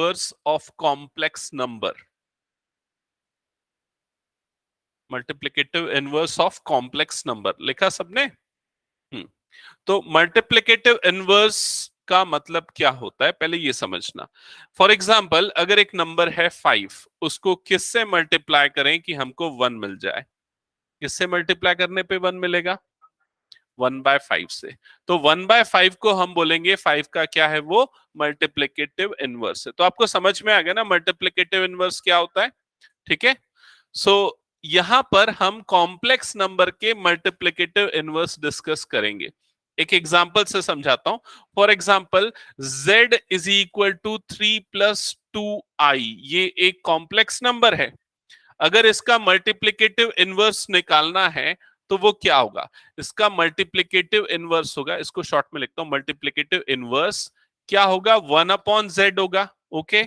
Inverse of complex number, multiplicative inverse of complex number लिखा सबने? तो मल्टीप्लिकेटिव इनवर्स का मतलब क्या होता है पहले ये समझना। फॉर एग्जाम्पल अगर एक नंबर है 5, उसको किससे मल्टीप्लाई करें कि हमको 1 मिल जाए? किससे मल्टीप्लाई करने पे 1 मिलेगा? 1/5 से। तो 1/5 को हम बोलेंगे 5 का क्या है, वो मल्टीप्लिकेटिव इनवर्स है। तो आपको समझ में आ गया ना मल्टीप्लिकेटिव इनवर्स क्या होता है? ठीक है। सो यहां पर हम कॉम्प्लेक्स नंबर के मल्टीप्लिकेटिव इनवर्स डिस्कस करेंगे। एक एग्जांपल से समझाता हूं। For example z is equal to 3 + 2i, ये एक कॉम्प्लेक्स नंबर है। अगर इसका मल्टीप्लिकेटिव इनवर्स निकालना है तो वो क्या होगा? इसका मल्टीप्लिकेटिव इनवर्स होगा, इसको शॉर्ट में लिखता हूं, मल्टीप्लिकेटिव इनवर्स क्या होगा? 1/z होगा। ओके,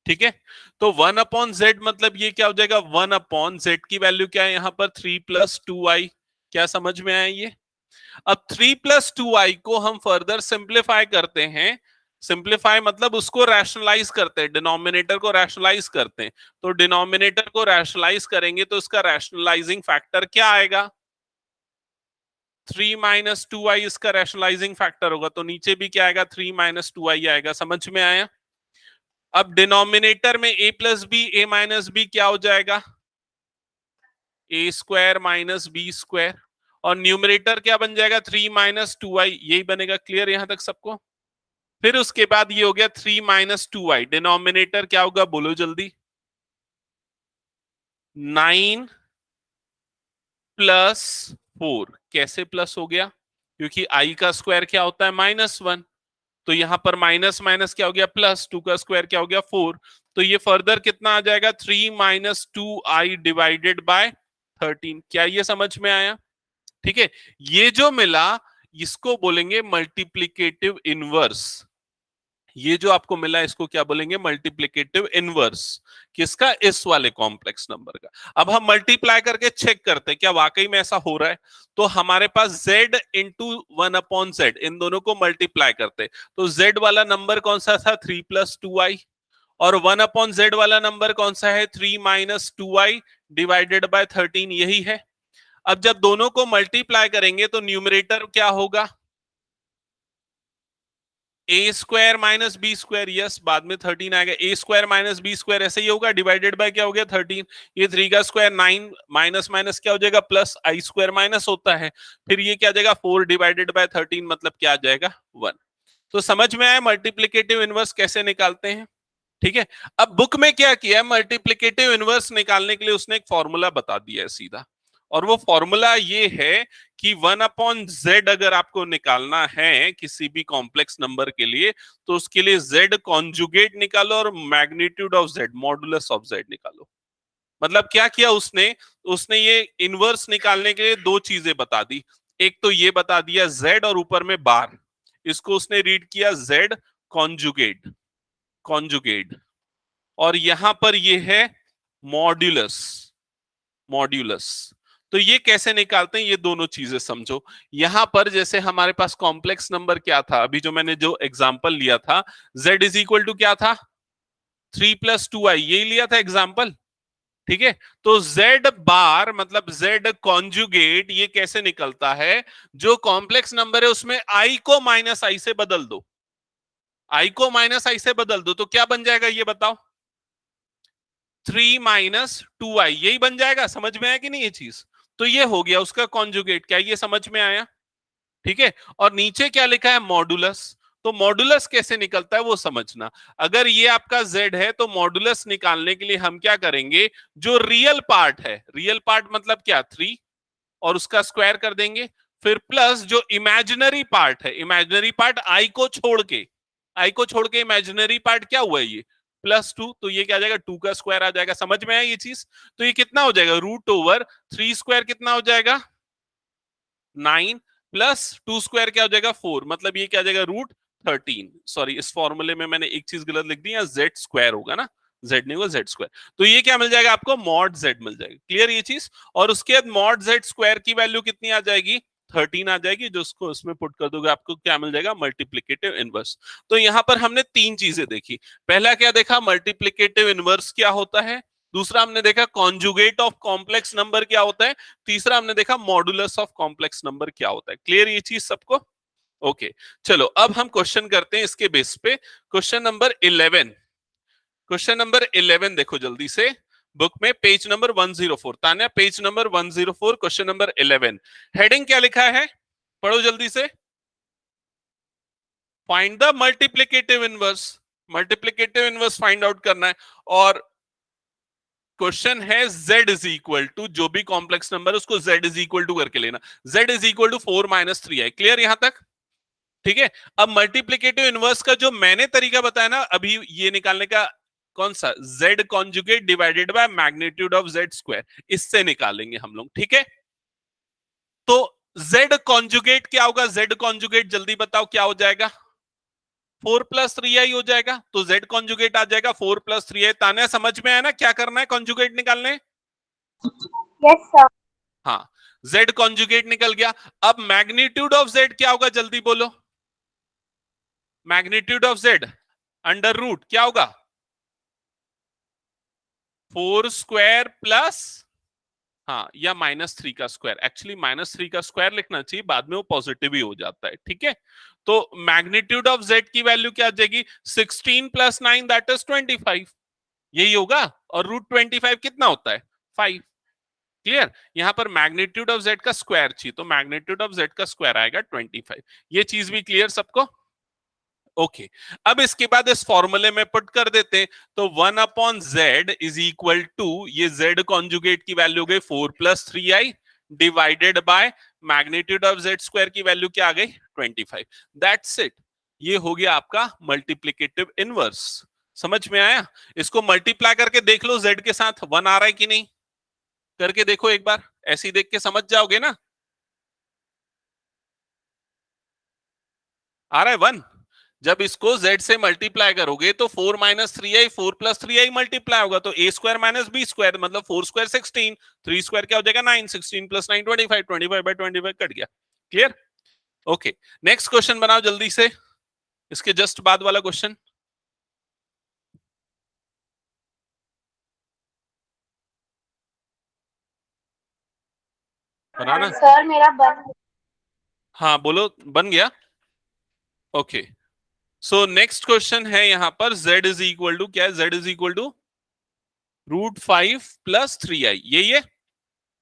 ठीक है। तो 1/z मतलब ये क्या हो जाएगा? 1/z की वैल्यू क्या है यहां पर? 3 + 2i। क्या समझ में आया ये? अब 3 + 2i को हम फर्दर सिंप्लीफाई करते हैं। सिंप्लीफाई मतलब उसको रैशनलाइज करते हैं, डिनोमिनेटर को रैशनलाइज करते हैं। तो डिनोमिनेटर को रैशनलाइज करेंगे तो इसका रैशनलाइजिंग फैक्टर क्या आएगा? 3 - 2i इसका रैशनलाइजिंग फैक्टर होगा। तो नीचे भी क्या आएगा? 3 - 2i आएगा। समझ में आया? अब डिनोमिनेटर में a + b, a - b क्या हो जाएगा? a² - b²। और न्यूमरेटर क्या बन जाएगा? 3 - 2i, यही बनेगा। क्लियर यहां तक सबको? फिर उसके बाद ये हो गया 3 - 2i। डिनोमिनेटर क्या होगा बोलो जल्दी? 9 + 4। कैसे प्लस हो गया? क्योंकि i का स्क्वायर क्या होता है? -1। तो यहां पर माइनस माइनस क्या हो गया? प्लस। 2 का स्क्वायर क्या हो गया? 4। तो ये फर्दर कितना आ जाएगा? 3 - 2i डिवाइडेड बाय 13। क्या ये समझ में आया? ठीक है। ये जो मिला इसको बोलेंगे मल्टीप्लिकेटिव इनवर्स। ये जो आपको मिला इसको क्या बोलेंगे? Multiplicative inverse. किसका? इस वाले कॉम्प्लेक्स नंबर का। अब हम मल्टीप्लाई करके चेक करते हैं क्या वाकई में ऐसा हो रहा है। तो हमारे पास z इंटू 1/z, इन दोनों को मल्टीप्लाई करते हैं। तो z वाला नंबर कौन सा था? 3 + 2i। और 1/z वाला नंबर कौन सा है? 3 - 2i डिवाइडेड बाय 13, यही है। अब जब दोनों को मल्टीप्लाई करेंगे तो न्यूमरेटर क्या होगा? a² - b²। यस, बाद में 13 आएगा। a² - b² ऐसे ही होगा, डिवाइडेड बाय क्या हो गया? 13। ये 3 का स्क्वायर 9, माइनस माइनस क्या हो जाएगा? प्लस। i² माइनस होता है। फिर ये क्या आ जाएगा? 4 डिवाइडेड बाय 13 मतलब क्या आ जाएगा? 1। तो समझ में आया मल्टीप्लिकेटिव इनवर्स कैसे निकालते हैं? ठीक है। अब बुक में क्या किया है, मल्टीप्लिकेटिव इनवर्स निकालने के लिए उसने एक फॉर्मूला बता दिया है सीधा। और वो फॉर्मूला ये है कि 1/z अगर आपको निकालना है किसी भी कॉम्प्लेक्स नंबर के लिए तो उसके लिए z कॉन्जुगेट निकालो और magnitude of z, modulus of z निकालो। मतलब क्या किया उसने? उसने ये इनवर्स निकालने के लिए दो चीजें बता दी। एक तो ये बता दिया z और ऊपर में बार, इसको उसने रीड किया z कॉन्जुगेट। कॉन्जुगेट। और यहां पर ये है मॉड्यूलस। मॉड्यूलस। तो ये कैसे निकालते हैं ये दोनों चीजें समझो। यहां पर जैसे हमारे पास कॉम्प्लेक्स नंबर क्या था, अभी जो मैंने जो एग्जांपल लिया था, z इज इक्वल टू क्या था? 3 + 2i, यही लिया था एग्जांपल। ठीक है। तो z बार मतलब z कॉन्जुगेट ये कैसे निकलता है? जो कॉम्प्लेक्स नंबर है उसमें i को -i से बदल दो। i को -i से बदल दो तो क्या बन जाएगा ये बताओ? 3 - 2i, यही बन जाएगा। समझ में आया कि नहीं ये चीज? तो ये हो गया उसका कॉन्जुगेट। क्या ये समझ में आया? ठीक है। और नीचे क्या लिखा है? मॉडुलस। तो मॉडुलस कैसे निकलता है वो समझना। अगर ये आपका z है तो मॉडुलस निकालने के लिए हम क्या करेंगे? जो रियल पार्ट है, रियल पार्ट मतलब क्या? 3, और उसका स्क्वायर कर देंगे। फिर प्लस जो इमेजिनरी पार्ट है, इमेजिनरी पार्ट i को छोड़ के, i को छोड़ के इमेजिनरी पार्ट क्या हुआ है? ये +2। तो ये क्या आ जाएगा? 2 का स्क्वायर आ जाएगा। समझ में आया ये चीज? तो ये कितना हो जाएगा? √3² कितना हो जाएगा? 9 + 2² क्या हो जाएगा? 4। मतलब ये क्या आ जाएगा? √13। सॉरी, इस फॉर्मूले में मैंने एक चीज गलत लिख दी, या z² होगा ना, z नहीं होगा, z²। तो ये क्या मिल जाएगा आपको? मॉड z मिल जाएगा। क्लियर ये चीज? और उसके बाद मॉड z² की वैल्यू कितनी आ जाएगी? 13 आ जाएगी, जो उसको उसमें पुट कर दोगे आपको क्या मिल जाएगा, मल्टीप्लिकेटिव इनवर्स। तो यहाँ पर हमने तीन चीजें देखी। पहला क्या देखा, मल्टीप्लिकेटिव इनवर्स क्या होता है। दूसरा हमने देखा कॉन्जुगेट ऑफ कॉम्प्लेक्स नंबर क्या होता है। तीसरा हमने देखा मॉडुलस ऑफ कॉम्प्लेक्स नंबर क्या होता है। क्लियर ये चीज सबको? ओके चलो अब हम क्वेश्चन करते हैं इसके बेस पे। क्वेश्चन नंबर 11, क्वेश्चन नंबर 11 देखो जल्दी से बुक में, page number 104। Tanya page number 104 question number 11। Heading क्या लिखा है, पढ़ो जल्दी से। Find the multiplicative inverse. Multiplicative inverse find out करना है। और क्वेश्चन है z इज इक्वल टू, जो भी कॉम्प्लेक्स नंबर है उसको z इज इक्वल टू करके लेना। z is equal to 4 minus 3i। Clear यहां तक? ठीक है। अब मल्टीप्लिकेटिव इनवर्स का जो मैंने तरीका बताया ना अभी, ये निकालने का कौन सा, z conjugate divided by magnitude of z square, इससे निकालेंगे हम लोग। ठीक है, तो z कॉन्जुगेट क्या होगा, z कॉन्जुगेट जल्दी बताओ क्या हो जाएगा, 4 प्लस 3i हो जाएगा। तो z कॉन्जुगेट आ जाएगा 4 प्लस 3i। तान्या समझ में आया ना क्या करना है, कॉन्जुगेट निकालने? Yes sir. हाँ, z कॉन्जुगेट निकल गया। अब मैग्नीट्यूड ऑफ z क्या होगा, जल्दी बोलो। Magnitude of z under root क्या होगा, 4 स्क्वायर प्लस, हाँ, या -3 का स्क्वायर। एक्चुअली -3 का स्क्वायर लिखना चाहिए, बाद में वो पॉजिटिव ही हो जाता है। ठीक है, तो मैग्नीट्यूड ऑफ z की वैल्यू क्या आ जाएगी, 16 प्लस 9 दैट इज 25, यही होगा। और रूट 25 कितना होता है, 5। क्लियर, यहां पर मैग्नीट्यूड ऑफ z का स्क्वायर चाहिए, तो मैग्नीट्यूड ऑफ z का स्क्वायर आएगा 25। ये चीज भी क्लियर सबको? ओके अब इसके बाद इस फॉर्मूले में पुट कर देते हैं। तो 1 upon z is equal to, ये जेड कॉन्जुगेट की वैल्यू गई 4 plus 3i divided by magnitude of z square की वैल्यू क्या आ गई, 25। दैट्स इट, ये हो गया आपका मल्टीप्लिकेटिव इनवर्स। समझ में आया? इसको मल्टीप्लाई करके देख लो जेड के साथ, 1 आ रहा है कि नहीं, करके देखो एक बार, ऐसे ही देख के समझ जाओगे ना। आ रहा है 1? जब इसको z से मल्टीप्लाई करोगे तो 4 minus 3i, 4 plus 3i multiply होगा, तो a square minus b square मतलब 4 स्क्वायर 16, 3 स्क्वायर क्या हो जाएगा 9, 16 प्लस 9 25, 25 बाय 25 कट गया। क्लियर? ओके नेक्स्ट क्वेश्चन बनाओ जल्दी से, इसके जस्ट बाद वाला क्वेश्चन बनाना। सर मेरा बन। हाँ बोलो, बन गया? ओके सो नेक्स्ट क्वेश्चन है यहां पर, z इज इक्वल टू क्या है, z is equal to √5 plus 3i, यही है।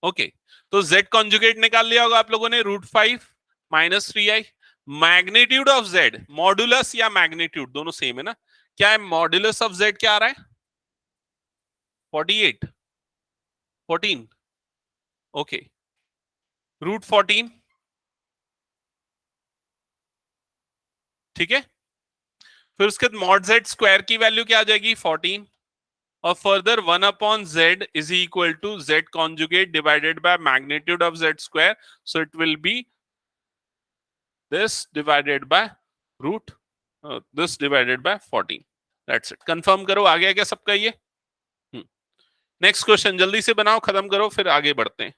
ओके तो z कॉन्जुगेट निकाल लिया होगा आप लोगों ने, √5 minus 3i। Magnitude of z, modulus या मैग्नीट्यूड दोनों सेम है ना, क्या है मॉडुलस ऑफ z, क्या आ रहा है 48, 14, ओके √14, ठीक है। फिर उसके बाद मॉड z स्क्वायर की वैल्यू क्या आ जाएगी 14, और further 1 upon z is equal to z conjugate divided by magnitude of z square, so it will be this divided by root this divided by 14। That's it, confirm करो, आ गया क्या सबका ये? नेक्स्ट क्वेश्चन जल्दी से बनाओ, खत्म करो, फिर आगे बढ़ते हैं।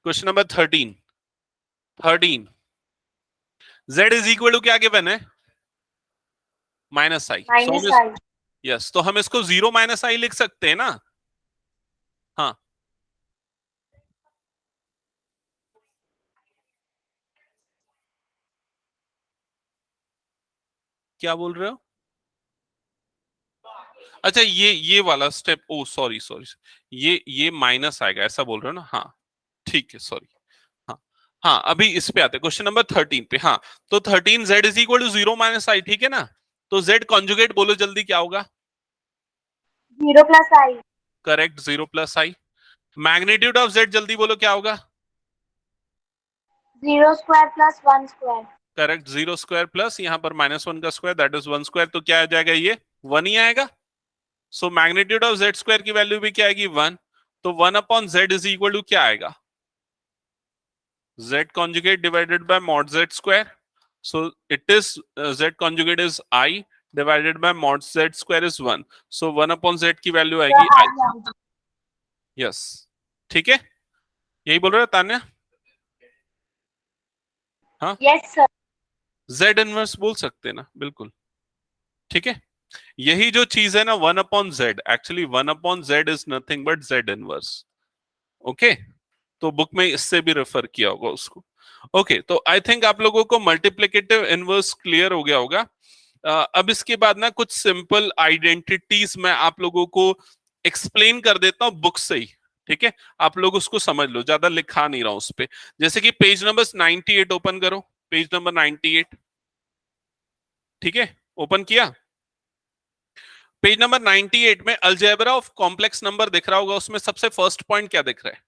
Question number 13, z is equal to क्या गिवन है, -i। यस, तो हम इसको 0 - i लिख सकते हैं ना। हाँ क्या बोल रहे हो? अच्छा ये वाला स्टेप, ओ सॉरी सॉरी, ये माइनस आएगा ऐसा बोल रहे हो ना? हाँ ठीक है, सॉरी। हाँ हाँ, अभी इस पे आते हैं क्वेश्चन नंबर 13 पे। हाँ तो 13 z is equal to 0 - i, ठीक है ना। तो z कॉन्जुगेट बोलो जल्दी क्या होगा, 0 plus I. Correct, 0 plus i। Magnitude of z जल्दी बोलो क्या होगा, 0 square plus 1 square. Correct, 0 square plus यहाँ पर -1 का स्क्वायर दैट इज 1 स्क्वायर, तो क्या आ जाएगा ये 1 ही आएगा। So magnitude of z square की वैल्यू भी क्या आएगी 1, तो 1 upon z is equal to क्या आएगा, z conjugate divided by mod z square, so it is z conjugate is I divided by mod z square is 1, so 1 upon z की value आएगी I। Yes ठीक है, यही बोल रहे हो तान्या? हाँ, Yes, sir. जेड इनवर्स बोल सकते हैं ना, बिल्कुल। ठीक है, यही जो चीज है ना, 1/z, actually 1/z is nothing but Z inverse. Okay, तो बुक में इससे भी रेफर किया होगा उसको। ओके, तो आई थिंक आप लोगों को मल्टीप्लिकेटिव इनवर्स क्लियर हो गया होगा। अब इसके बाद ना कुछ सिंपल आइडेंटिटीज मैं आप लोगों को एक्सप्लेन कर देता हूं बुक से ही। ठीक है, आप लोग उसको समझ लो, ज्यादा लिखा नहीं रहा हूं उस पे। जैसे कि पेज नंबर 98 ओपन करो, पेज नंबर 98। ठीक है, ओपन किया। पेज नंबर 98 में अलजेब्रा ऑफ कॉम्प्लेक्स नंबर दिख रहा होगा, उसमें सबसे फर्स्ट पॉइंट क्या दिख रहा है?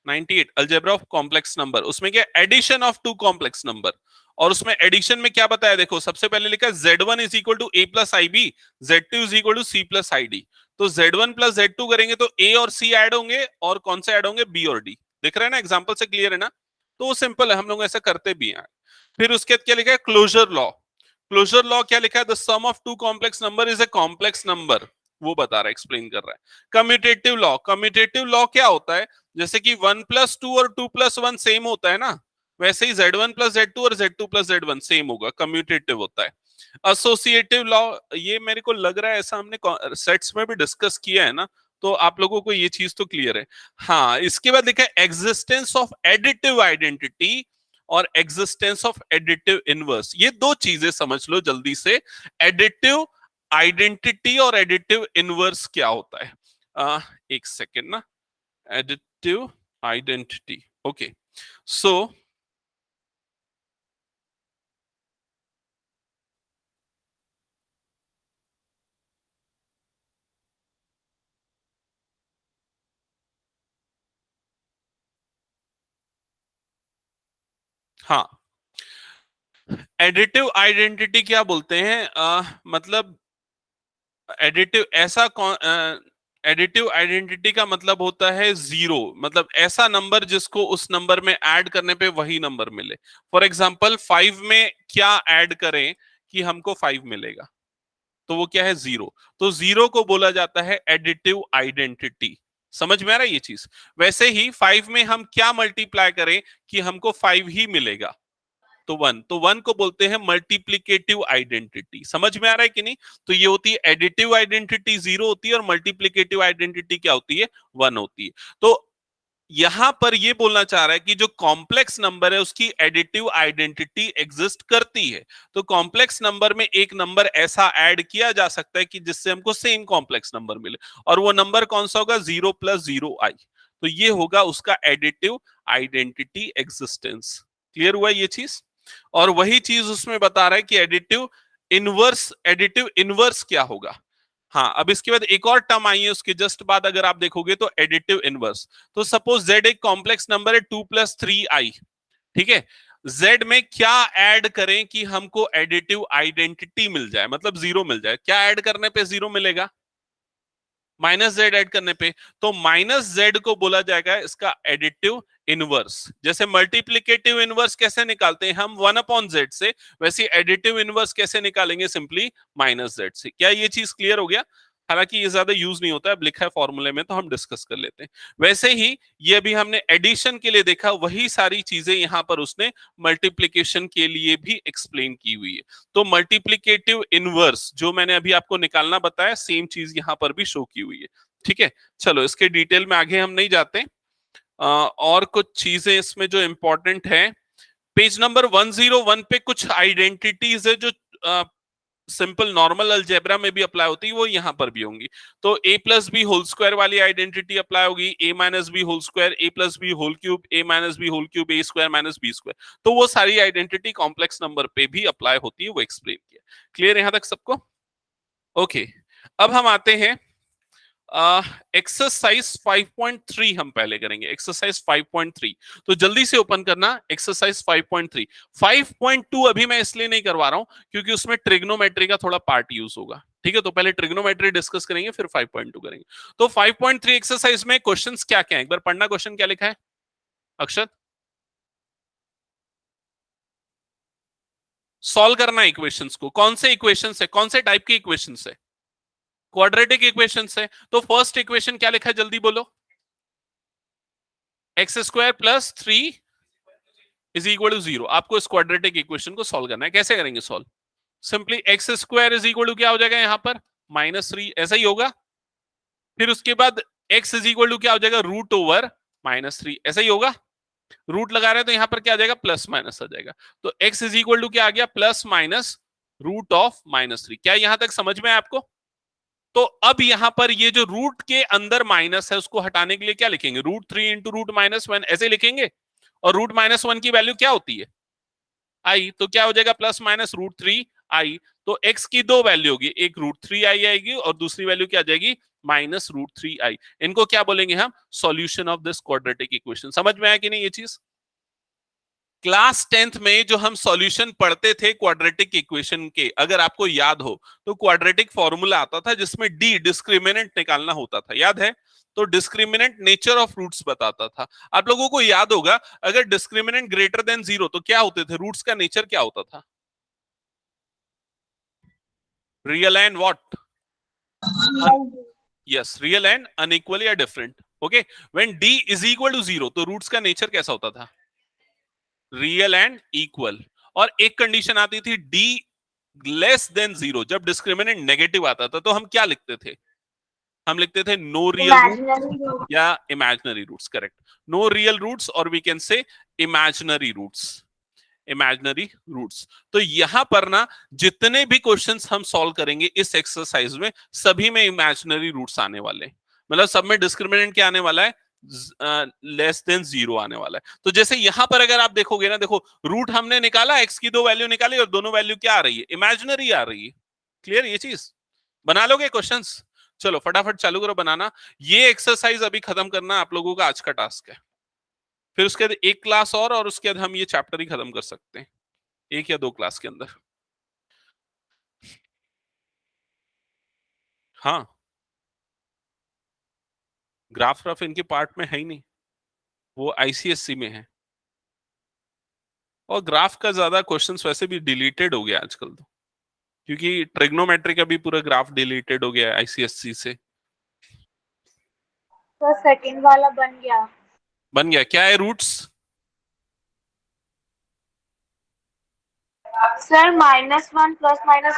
98 अलजेब्रा ऑफ कॉम्प्लेक्स नंबर, उसमें क्या, addition of two complex number. और उसमें एडिशन में क्या बताया, देखो सबसे पहले लिखा है z1 is equal to a plus i b, z2 is equal to c plus i d. तो z1 प्लस z2 करेंगे तो a और c ऐड होंगे, और कौन से ऐड होंगे, b और d। दिख रहा है ना, एग्जाम्पल से क्लियर है ना? तो वो सिंपल है, हम लोग ऐसा करते भी हैं। फिर उसके बाद क्या लिखा है, क्लोजर लॉ। क्लोजर लॉ क्या लिखा है, the sum of two complex number is a complex number, वो बता रहा है, एक्सप्लेन कर रहा है। कम्यूटेटिव लॉ, कम्यूटेटिव लॉ क्या होता है, जैसे कि 1+2 और 2+1 सेम होता है ना, वैसे ही z1 प्लस z2 और z2 प्लस z1 सेम होगा, कम्यूटेटिव होता है। एसोसिएटिव लॉ, ये मेरे को लग रहा है ऐसा हमने सेट्स में भी डिस्कस किया है ना, तो आप लोगों को ये चीज तो क्लियर है। हाँ, इसके बाद लिखा है एग्जिस्टेंस ऑफ एडिटिव आइडेंटिटी और एग्जिस्टेंस ऑफ एडिटिव इनवर्स। ये दो चीजें समझ लो जल्दी से, एडिटिव आइडेंटिटी और एडिटिव इनवर्स क्या होता है। एक सेकेंड ना, एडिटिव आइडेंटिटी, ओके, सो हाँ, एडिटिव आइडेंटिटी क्या बोलते हैं, मतलब एडिटिव ऐसा एडिटिव आइडेंटिटी का मतलब होता है जीरो, मतलब ऐसा नंबर जिसको उस नंबर में ऐड करने पे वही नंबर मिले। फॉर एग्जांपल 5 में क्या ऐड करें कि हमको 5 मिलेगा, तो वो क्या है, जीरो। तो जीरो को बोला जाता है एडिटिव आइडेंटिटी। समझ में आ रहा है ये चीज? वैसे ही 5 में हम क्या मल्टीप्लाई करें कि हमको 5 ही मिलेगा, तो 1, तो 1 को बोलते हैं मल्टीप्लिकेटिव आइडेंटिटी। समझ में आ रहा है कि नहीं? तो ये होती है एडिटिव आइडेंटिटी, जीरो होती है, और मल्टीप्लिकेटिव आइडेंटिटी क्या होती है, 1 होती है। तो यहां पर ये बोलना चाह रहा है कि जो कॉम्प्लेक्स नंबर है उसकी एडिटिव आइडेंटिटी एग्जिस्ट करती है। तो कॉम्प्लेक्स नंबर में एक नंबर ऐसा ऐड किया जा सकता है कि जिससे हमको सेम कॉम्प्लेक्स नंबर मिले, और वो नंबर कौन सा होगा, 0+0i। तो ये होगा उसका एडिटिव आइडेंटिटी एग्जिस्टेंस। क्लियर हुआ ये चीज? और वही चीज उसमें बता रहा है कि एडिटिव इनवर्स क्या होगा। हाँ, अब इसके बाद एक और टर्म आई है उसके जस्ट बाद, अगर आप देखोगे तो एडिटिव इनवर्स। तो सपोज z एक कॉम्प्लेक्स नंबर है 2+3i। ठीक है, z में क्या ऐड करें कि हमको एडिटिव आइडेंटिटी मिल जाए, मतलब जीरो मिल जाए, क्या ऐड करने पे जीरो मिलेगा, -z ऐड करने पे। तो -z को बोला जाएगा इसका एडिटिव इनवर्स। जैसे मल्टीप्लिकेटिव इनवर्स कैसे निकालते हैं हम 1/z से, वैसे एडिटिव इनवर्स कैसे निकालेंगे, सिंपली -z से। क्या ये चीज क्लियर हो गया? हालांकि ये ज्यादा यूज नहीं होता है, अब लिखा है फॉर्मूले में तो हम डिस्कस कर लेते हैं। वैसे ही ये भी हमने एडिशन के लिए देखा, वही सारी चीजें यहां पर उसने मल्टीप्लीकेशन के लिए भी एक्सप्लेन की हुई है। तो मल्टीप्लिकेटिव इनवर्स जो मैंने अभी आपको निकालना बताया, सेम चीज यहां पर भी शो की हुई है। ठीक है, चलो इसके डिटेल में आगे हम नहीं जाते। और कुछ चीजें इसमें जो इंपॉर्टेंट है, पेज नंबर 101 पे कुछ आइडेंटिटीज है जो सिंपल नॉर्मल अलजेब्रा में भी अप्लाई होती है, वो यहां पर भी होंगी। तो a+b² वाली आइडेंटिटी अप्लाई होगी, a-b², a+b³ a-b³ a² - b²। तो वो सारी आइडेंटिटी कॉम्प्लेक्स नंबर पे भी अप्लाई होती है, वो एक्सप्लेन किया। क्लियर यहां तक सबको? ओके, अब हम आते हैं एक्सरसाइज 5.3 हम पहले करेंगे, एक्सरसाइज 5.3। तो जल्दी से ओपन करना एक्सरसाइज 5.3। 5.2 अभी मैं इसलिए नहीं करवा रहा हूं क्योंकि उसमें ट्रिग्नोमेट्री का थोड़ा पार्ट यूज होगा। ठीक है, तो पहले ट्रिग्नोमेट्री डिस्कस करेंगे, फिर 5.2 करेंगे। तो 5.3 एक्सरसाइज में क्वेश्चंस क्या क्या है, एक बार पढ़ना। क्वेश्चन क्या लिखा है अक्षत? सॉल्व करना है इक्वेशंस को। कौन से इक्वेशंस है, कौन से टाइप के इक्वेशंस है? क्वाड्रेटिक इक्वेशंस है। तो फर्स्ट इक्वेशन क्या लिखा है, जल्दी बोलो। x² + 3 is equal to 0। आपको इस क्वाड्रेटिक इक्वेशन को सॉल्व करना है। कैसे करेंगे solve? Simply x square is equal to क्या हो जाएगा यहाँ पर? -3, ऐसा ही होगा। फिर उसके बाद x इज इक्वल टू क्या हो जाएगा? रूट ओवर -3, ऐसा ही होगा। रूट लगा रहे हैं तो यहाँ पर क्या आ जाएगा? प्लस माइनस आ जाएगा। तो x इज इक्वल टू क्या आ गया? Plus minus root of -3। क्या यहां तक समझ में है आपको? तो अब यहां पर ये जो रूट के अंदर माइनस है उसको हटाने के लिए क्या लिखेंगे? √3 इंटू √-1, ऐसे लिखेंगे। और √-1 की वैल्यू क्या होती है? आई। तो क्या हो जाएगा? Plus minus √3i। तो x की दो वैल्यू होगी, एक √3i आएगी और दूसरी वैल्यू क्या आ जाएगी? -√3i। इनको क्या बोलेंगे हम? Solution of this quadratic equation. समझ में आया कि नहीं ये चीज? क्लास 10th में जो हम सॉल्यूशन पढ़ते थे क्वाड्रेटिक इक्वेशन के, अगर आपको याद हो तो क्वाड्रेटिक फॉर्मूला आता था जिसमें डी डिस्क्रिमिनेंट निकालना होता था, याद है? तो डिस्क्रिमिनेंट नेचर ऑफ रूट्स बताता था। आप लोगों को याद होगा, अगर डिस्क्रिमिनेंट ग्रेटर देन 0 तो क्या होते थे? रूट्स का नेचर क्या होता था? Real and what? Yes, real and unequal या different. Okay, when D is equal to 0 तो रूट्स का नेचर कैसा होता था? Real and equal. और एक कंडीशन आती थी डी लेस देन 0, जब डिस्क्रिमिनेंट नेगेटिव आता था तो हम क्या लिखते थे? हम लिखते थे no real root Imaginary root. या imaginary roots. Correct, no real roots और we can say imaginary roots. Imaginary roots. तो यहां पर ना जितने भी क्वेश्चंस हम सॉल्व करेंगे इस एक्सरसाइज में, सभी में इमेजिनरी रूट्स आने वाले हैं। मतलब सब में डिस्क्रिमिनेंट क्या आने वाला है? लेस देन 0 आने वाला है। तो जैसे यहां पर अगर आप देखोगे ना, देखो रूट हमने निकाला, एक्स की दो वैल्यू निकाली और दोनों वैल्यू क्या आ रही है? इमेजिनरी आ रही है। क्लियर ये चीज? बना लोगे क्वेश्चंस? चलो फटाफट चालू करो बनाना। ये एक्सरसाइज अभी खत्म करना आप लोगों का आज का टास्क है। फिर उसके बाद एक क्लास और उसके बाद हम ये चैप्टर ही खत्म कर सकते हैं, 1 या 2 क्लास के अंदर। हाँ, ग्राफ रफ इनके पार्ट में है ही नहीं, वो आईसीएससी में है। और ग्राफ का ज्यादा क्वेश्चंस वैसे भी डिलीटेड हो गया आजकल तो, क्योंकि ट्रिग्नोमेट्री का भी पूरा ग्राफ डिलीटेड हो गया है आईसीएससी से। तो सेकंड वाला बन गया। बन गया? क्या है रूट्स? Sir -1 ±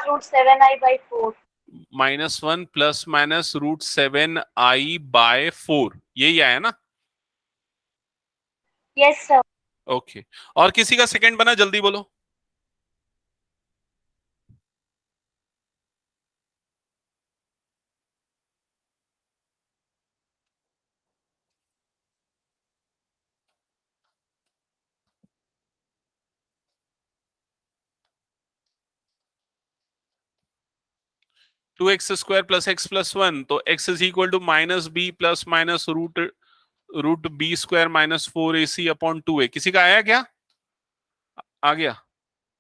√7i/4। -1 ±√7i/4, यही आया ना? Yes sir. ओके, और किसी का सेकंड बना? जल्दी बोलो। 2x² + x + 1, तो x is equal to -b plus minus √b² - 4ac/2a। किसी का आया क्या? आ गया?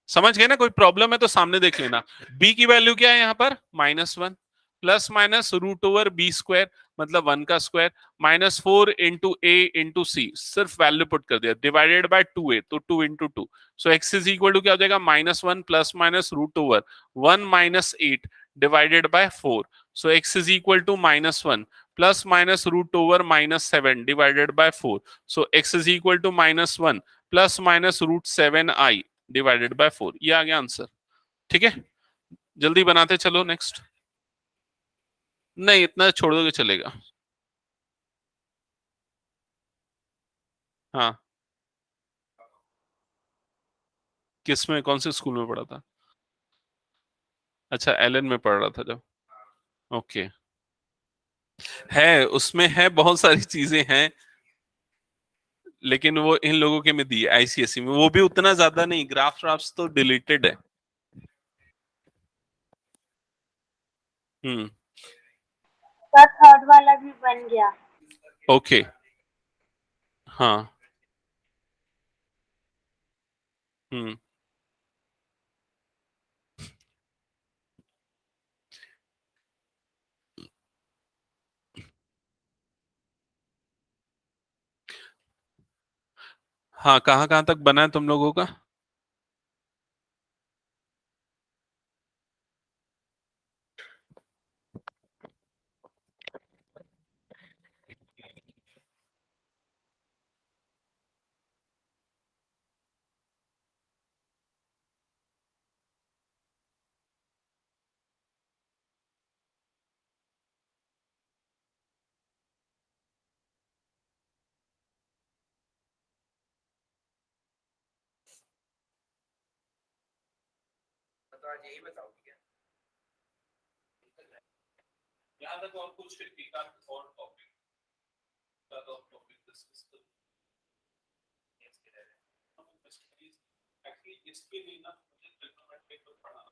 समझ गए ना? कोई प्रॉब्लम है तो सामने देख लेना। b की वैल्यू क्या है यहाँ पर? -1 प्लस माइनस √b², मतलब 1 का स्क्वायर, -4 इंटू a इंटू सी, सिर्फ वैल्यू पुट कर दिया, डिवाइडेड बाय 2a, तो 2 into 2। So x is equal to क्या हो जाएगा? -1 plus minus √1 - 8 divided by 4। So x is equal to -1 plus minus √-7 divided by 4। So x is equal to -1 plus minus √7i divided by 4। ये आ गया answer. ठीक है, जल्दी बनाते चलो नेक्स्ट। नहीं, इतना छोड़ दोगे चलेगा। हाँ, किस में, कौन से स्कूल में पढ़ा था? अच्छा, एलन में पढ़ रहा था जब। ओके, है उसमें है, बहुत सारी चीजें हैं, लेकिन वो इन लोगों के में दी आईसीएसई में, वो भी उतना ज्यादा नहीं, ग्राफ ड्राफ्ट तो डिलीटेड है। हम्म। सर थर्ड वाला भी बन गया। ओके। हाँ। हम्म। हाँ, कहाँ कहाँ तक बना है तुम लोगों का? यही बताओ यहाँ तक और कुछ एक आध और टॉपिक डिस्कस कर एक्चुअली इसके लिए ना मुझे ट्रिग्नोमेट्री पेपर पढ़ना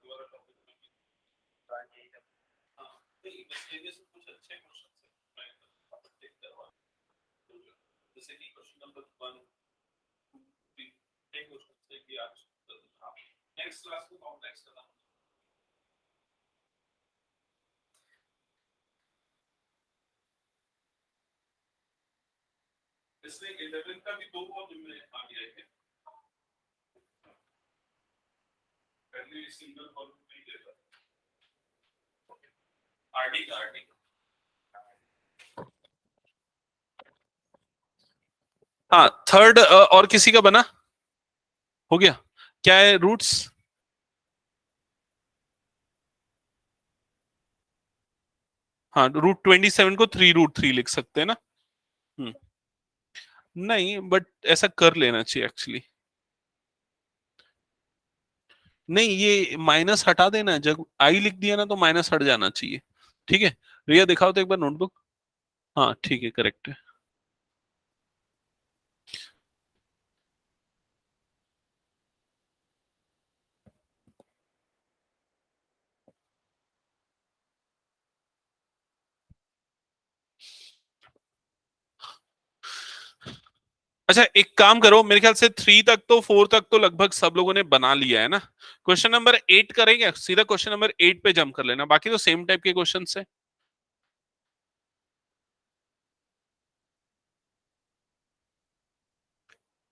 पूरा टॉपिक में हाँ नहीं इसके से कुछ अच्छे क्वेश्चन है मैं टेक करवा जैसे कि क्वेश्चन नंबर 1 2 3 एक क्वेश्चन से कि आज नेक्स्ट क्लास को कॉम्प्लेक्स करना इसमें 11 का भी 2 और जिम्मे आ गया है पहले सिंगल कॉलम नहीं देता आरडी का आरडी हाँ थर्ड और किसी का बना हो गया क्या है रूट्स हाँ √27 को 3√3 लिख सकते हैं ना नहीं बट ऐसा कर लेना चाहिए एक्चुअली नहीं ये माइनस हटा देना जब आई लिख दिया ना तो माइनस हट जाना चाहिए ठीक है रिया दिखाओ तो एक बार नोटबुक हाँ ठीक है करेक्ट है अच्छा एक काम करो मेरे ख्याल से 3 तक तो 4 तक तो लगभग सब लोगों ने बना लिया है ना क्वेश्चन नंबर 8 करेंगे सीधा क्वेश्चन नंबर 8 पे जंप कर लेना बाकी तो सेम टाइप के क्वेश्चन है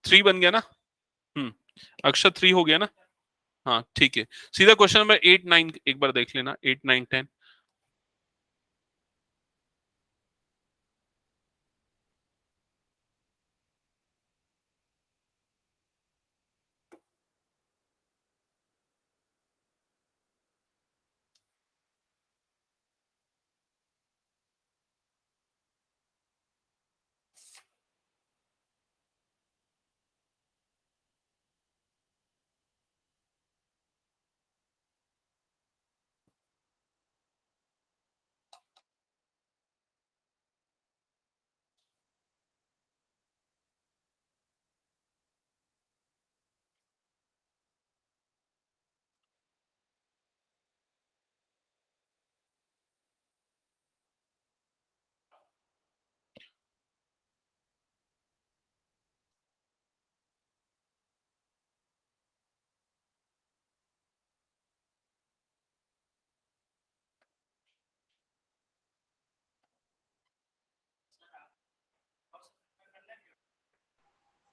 3 बन गया ना अक्षर 3 हो गया ना हाँ ठीक है सीधा क्वेश्चन नंबर 8 9 एक बार देख लेना 8 9 10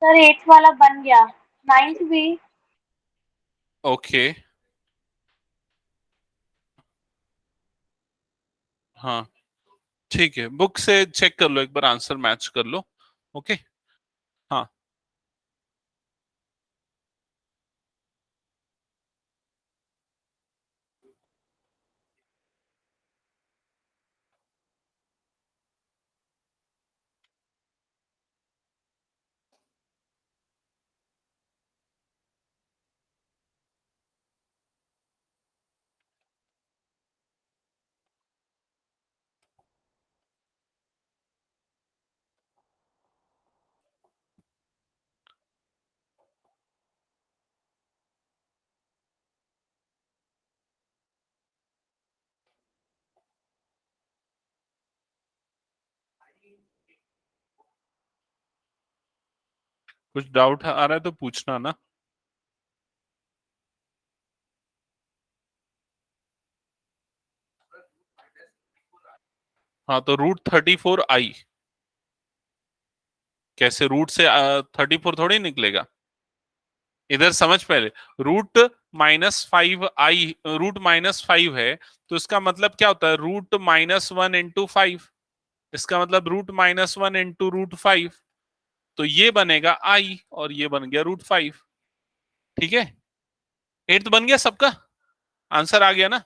सर 8th वाला बन गया 9th भी ओके हाँ ठीक है बुक से चेक कर लो एक बार आंसर मैच कर लो ओके हाँ कुछ डाउट आ रहा है तो पूछना ना हाँ तो √34i कैसे रूट से 34 थोड़ी निकलेगा इधर समझ पहले √-5 है तो इसका मतलब क्या होता है √-1 इंटू 5 इसका मतलब √-1 इंटू √5 तो ये बनेगा i और ये बन गया √5 ठीक है 8 बन गया सबका आंसर आ गया ना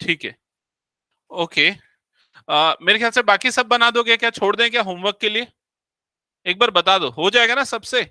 ठीक है ओके मेरे ख्याल से बाकी सब बना दोगे क्या छोड़ दें क्या होमवर्क के लिए एक बार बता दो हो जाएगा ना सबसे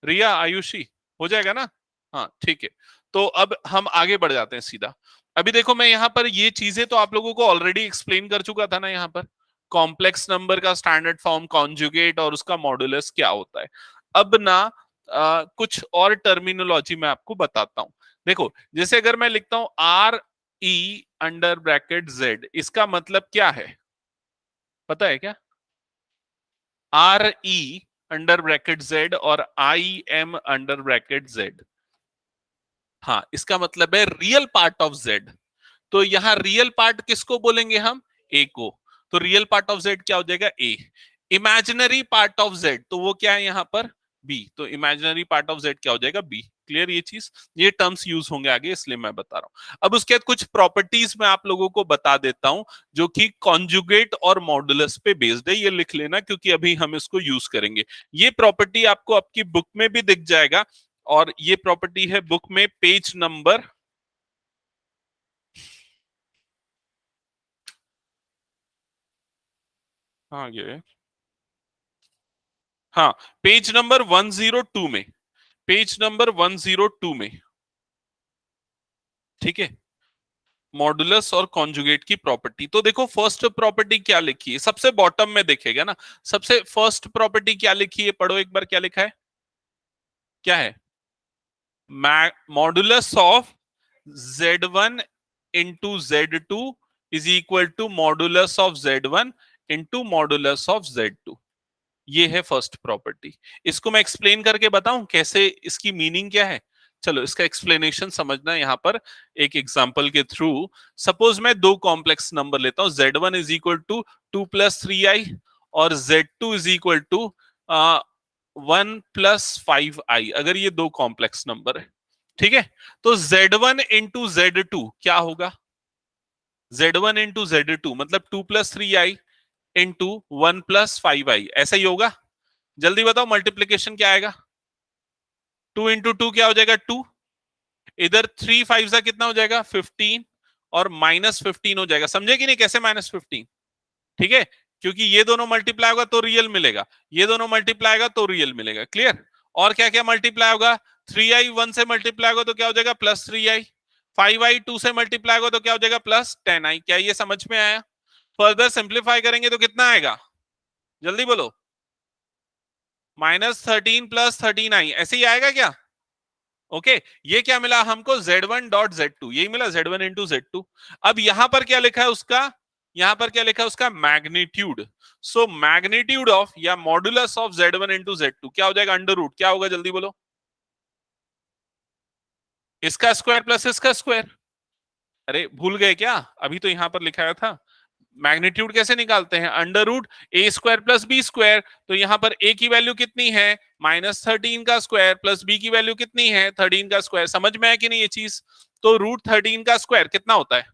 रिया आयुषी हो जाएगा ना हाँ ठीक है तो अब हम आगे बढ़ जाते हैं सीधा। अभी देखो मैं यहाँ पर ये चीजें तो आप लोगों को ऑलरेडी एक्सप्लेन कर चुका था ना, यहाँ पर कॉम्प्लेक्स नंबर का स्टैंडर्ड फॉर्म, कॉन्जुगेट और उसका मॉडुलस क्या होता है। अब ना कुछ और टर्मिनोलॉजी मैं आपको बताता हूं। देखो जैसे अगर मैं लिखता हूं R E under bracket Z, इसका मतलब क्या है पता है क्या? R E under bracket Z और I M under bracket Z, हाँ इसका मतलब है रियल पार्ट ऑफ जेड। तो यहाँ रियल पार्ट किसको बोलेंगे हम? ए को। तो रियल पार्ट ऑफ जेड क्या हो जाएगा? ए। इमेजिनरी पार्ट ऑफ जेड तो वो क्या है यहाँ पर? बी। तो इमेजिनरी पार्ट ऑफ जेड क्या हो जाएगा? बी। क्लियर ये चीज? ये टर्म्स यूज होंगे आगे इसलिए मैं बता रहा हूं। अब उसके बाद कुछ प्रॉपर्टीज मैं आप लोगों को बता देता हूं जो कि कॉन्जुगेट और मॉडुलस पे बेस्ड है, ये लिख लेना क्योंकि अभी हम इसको यूज करेंगे। ये प्रॉपर्टी आपको आपकी बुक में भी दिख जाएगा और ये प्रॉपर्टी है बुक में पेज नंबर, आगे, हाँ पेज नंबर 102 में, पेज नंबर 102 में, ठीक है। मॉडुलस और कॉन्जुगेट की प्रॉपर्टी तो देखो, फर्स्ट प्रॉपर्टी क्या लिखी है सबसे बॉटम में देखेगा ना, सबसे फर्स्ट प्रॉपर्टी क्या लिखी है, पढ़ो एक बार क्या लिखा है, क्या है? Modulus of z1 into z2 is equal to modulus of z1 into modulus of z2। ये है फर्स्ट प्रॉपर्टी। इसको मैं एक्सप्लेन करके बताऊं कैसे, इसकी मीनिंग क्या है। चलो इसका एक्सप्लेनेशन समझना यहां पर एक एग्जांपल के थ्रू। सपोज मैं दो कॉम्प्लेक्स नंबर लेता हूं, z1 is equal to 2+3i और z2 is equal to 1+5i, अगर ये दो कॉम्प्लेक्स नंबर है, ठीक है। तो z1 इंटू z2 क्या होगा? z1 इंटू z2 मतलब 2+3i इंटू 1+5i, ऐसा ही होगा। जल्दी बताओ मल्टीप्लीकेशन क्या आएगा? 2 इंटू 2 क्या हो जाएगा? 2। इधर 3 5 का कितना हो जाएगा? 15 और -15 हो जाएगा। समझे कि नहीं कैसे -15? ठीक है, क्योंकि ये दोनों मल्टीप्लाई होगा तो रियल मिलेगा, ये दोनों मल्टीप्लाई होगा तो रियल मिलेगा। क्लियर? और क्या क्या मल्टीप्लाई होगा? 3i 1 से मल्टीप्लाई होगा तो क्या हो जाएगा? +3i। 5i 2 से मल्टीप्लाई होगा तो क्या हो जाएगा? +10i। क्या ये समझ में आया? फर्दर सिंप्लीफाई करेंगे तो कितना आएगा? जल्दी बोलो। -13 +13i, ऐसे ही आएगा क्या? ओके ये क्या मिला हमको? z1 डॉट z2, यही मिला z1 इंटू z2। अब यहां पर क्या लिखा है उसका? यहां पर क्या लिखा है उसका? मैग्नीट्यूड। सो मैग्नीट्यूड ऑफ या modulus of z1 into z2 क्या हो जाएगा? Under root. क्या होगा जल्दी बोलो? इसका स्क्वायर प्लस इसका स्क्वायर। अरे भूल गए क्या? अभी तो यहां पर लिखाया था। मैग्नीट्यूड कैसे निकालते हैं? अंडर रूट ए स्क्वायर प्लस बी स्क्वायर। तो यहां पर ए की वैल्यू कितनी है? -13 का स्क्वायर प्लस बी की वैल्यू कितनी है? 13 का स्क्वायर। समझ में आया कि नहीं ये चीज? तो √13 का स्क्वायर कितना होता है?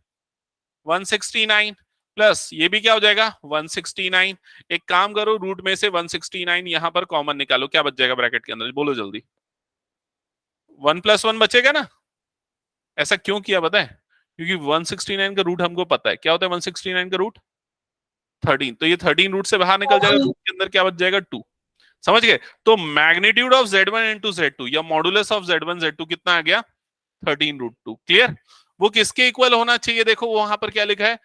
169 प्लस ये भी क्या हो जाएगा? 169। एक काम करो, रूट में से 169 यहां पर कॉमन निकालो, क्या बच जाएगा ब्रैकेट के अंदर? बोलो जल्दी। 1+1 बचेगा ना? ऐसा क्यों किया पता है? क्योंकि 169 का रूट हमको पता है। क्या होता है 169 का रूट? 13। तो ये 13 रूट से बाहर निकल जाएगा, रूट के अंदर क्या बच जाएगा? 2। समझ गए? तो magnitude of z1 into z2 या मॉडुलस ऑफ z1 z2 कितना आ गया? 13√2। क्लियर? वो किसके इक्वल होना चाहिए? देखो वहां पर क्या लिखा है?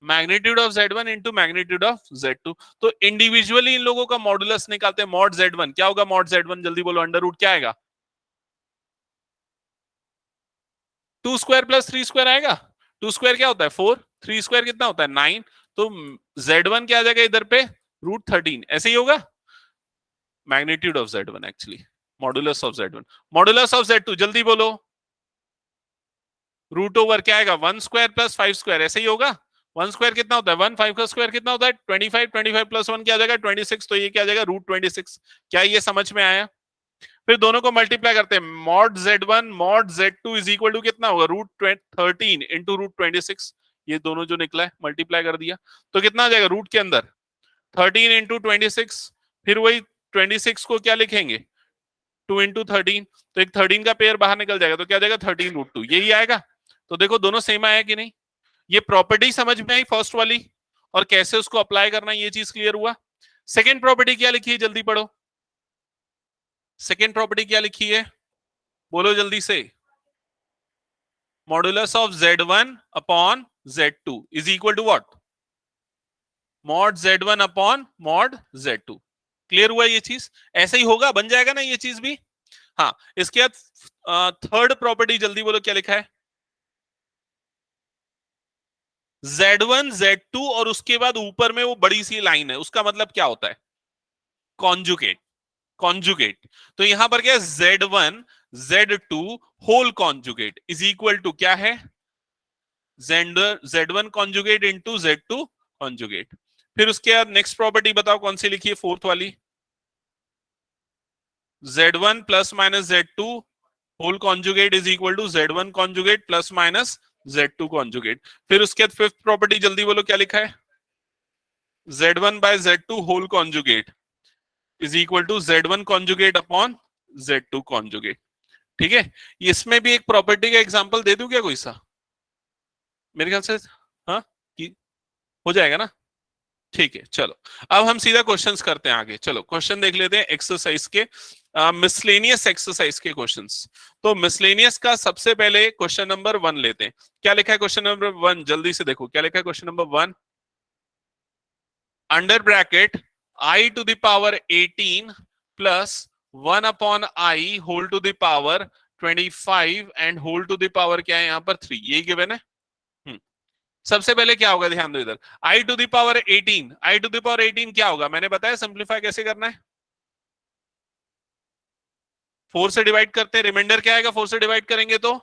Magnitude of z1 into magnitude of z2। तो इंडिविजुअली इन लोगों का मॉडुलस निकालते हैं। मॉड z1 क्या होगा? मॉड z1 जल्दी बोलो। अंडर रूट क्या आएगा? 2 स्क्वायर प्लस 3 स्क्वायर आएगा। 2 स्क्वायर क्या होता है? 4। 3 स्क्वायर कितना होता है? 9। तो z1 क्या आ जाएगा इधर पे? √13। ऐसे ही होगा magnitude of z1 actually, modulus of z1। Modulus of z2 जल्दी बोलो। रूट ओवर क्या आएगा? 1 स्क्वायर प्लस 5 स्क्वायर। ऐसे ही होगा। 1 स्क्वायर कितना होता है? 1। 5 का स्क्वायर कितना होता है? 25। 25 प्लस 1 क्या आ जाएगा? 26। तो ये क्या आ जाएगा? √26। क्या ये समझ में आया? फिर दोनों को मल्टीप्लाई करते हैं। Mod z1 mod z2 is equal to कितना होगा? √13 इंटू √26। ये दोनों जो निकला है मल्टीप्लाई कर दिया तो कितना आ जाएगा? रूट के अंदर 13 इंटू 26। फिर वही 26 को क्या लिखेंगे? 2 इंटू 13। तो एक 13 का पेयर बाहर निकल जाएगा तो क्या जाएगा? 13√2। यही आएगा। तो देखो दोनों सेम आया कि नहीं? ये प्रॉपर्टी समझ में आई फर्स्ट वाली, और कैसे उसको अप्लाई करना ये चीज क्लियर हुआ। सेकेंड प्रॉपर्टी क्या लिखी है? जल्दी पढ़ो। सेकेंड प्रॉपर्टी क्या लिखी है? बोलो जल्दी से। Modulus of Z1 upon Z2 is equal to what? Mod Z1 upon mod Z2। Clear हुआ ये चीज? ऐसे ही होगा, बन जाएगा ना ये चीज भी। हाँ, इसके बाद थर्ड प्रॉपर्टी जल्दी बोलो क्या लिखा है? Z1 Z2 और उसके बाद ऊपर में वो बड़ी सी लाइन है, उसका मतलब क्या होता है? कॉन्जुगेट। कॉन्जुगेट। तो यहां पर क्या है? Z1 Z2 whole conjugate is equal to क्या है? Z1 conjugate into Z2 conjugate. फिर उसके बाद नेक्स्ट प्रॉपर्टी बताओ कौन सी लिखी है? फोर्थ वाली। Z1 plus minus Z2 whole conjugate is equal to Z1 conjugate plus minus Z2 conjugate. फिर उसके बाद फिफ्थ प्रॉपर्टी जल्दी बोलो क्या लिखा है? Z1 by Z2 whole conjugate is equal to Z1 conjugate upon Z2 conjugate. ठीक है, इसमें भी एक प्रॉपर्टी का एग्जांपल दे दूं क्या कोई सा? मेरे ख्याल से हाँ कि हो जाएगा ना। ठीक है, चलो अब हम सीधा क्वेश्चंस करते हैं आगे। चलो क्वेश्चन देख लेते हैं एक्सरसाइज के, मिसलेनियस एक्सरसाइज के क्वेश्चंस। तो मिसलेनियस का सबसे पहले क्वेश्चन नंबर 1 लेते हैं। क्या लिखा है क्वेश्चन नंबर 1? जल्दी से देखो क्या लिखा है question number 1। Under bracket I to the power 18 plus 1 upon I whole to the power 25 and whole to the power क्या है यहाँ पर 3, यही गिवन है। सबसे पहले क्या होगा ध्यान दो इधर, I to the power 18, I to the power 18 क्या होगा? मैंने बताया सिंप्लीफाई कैसे करना है। 4 से डिवाइड करते हैं, रिमाइंडर क्या आएगा 4 से डिवाइड करेंगे तो?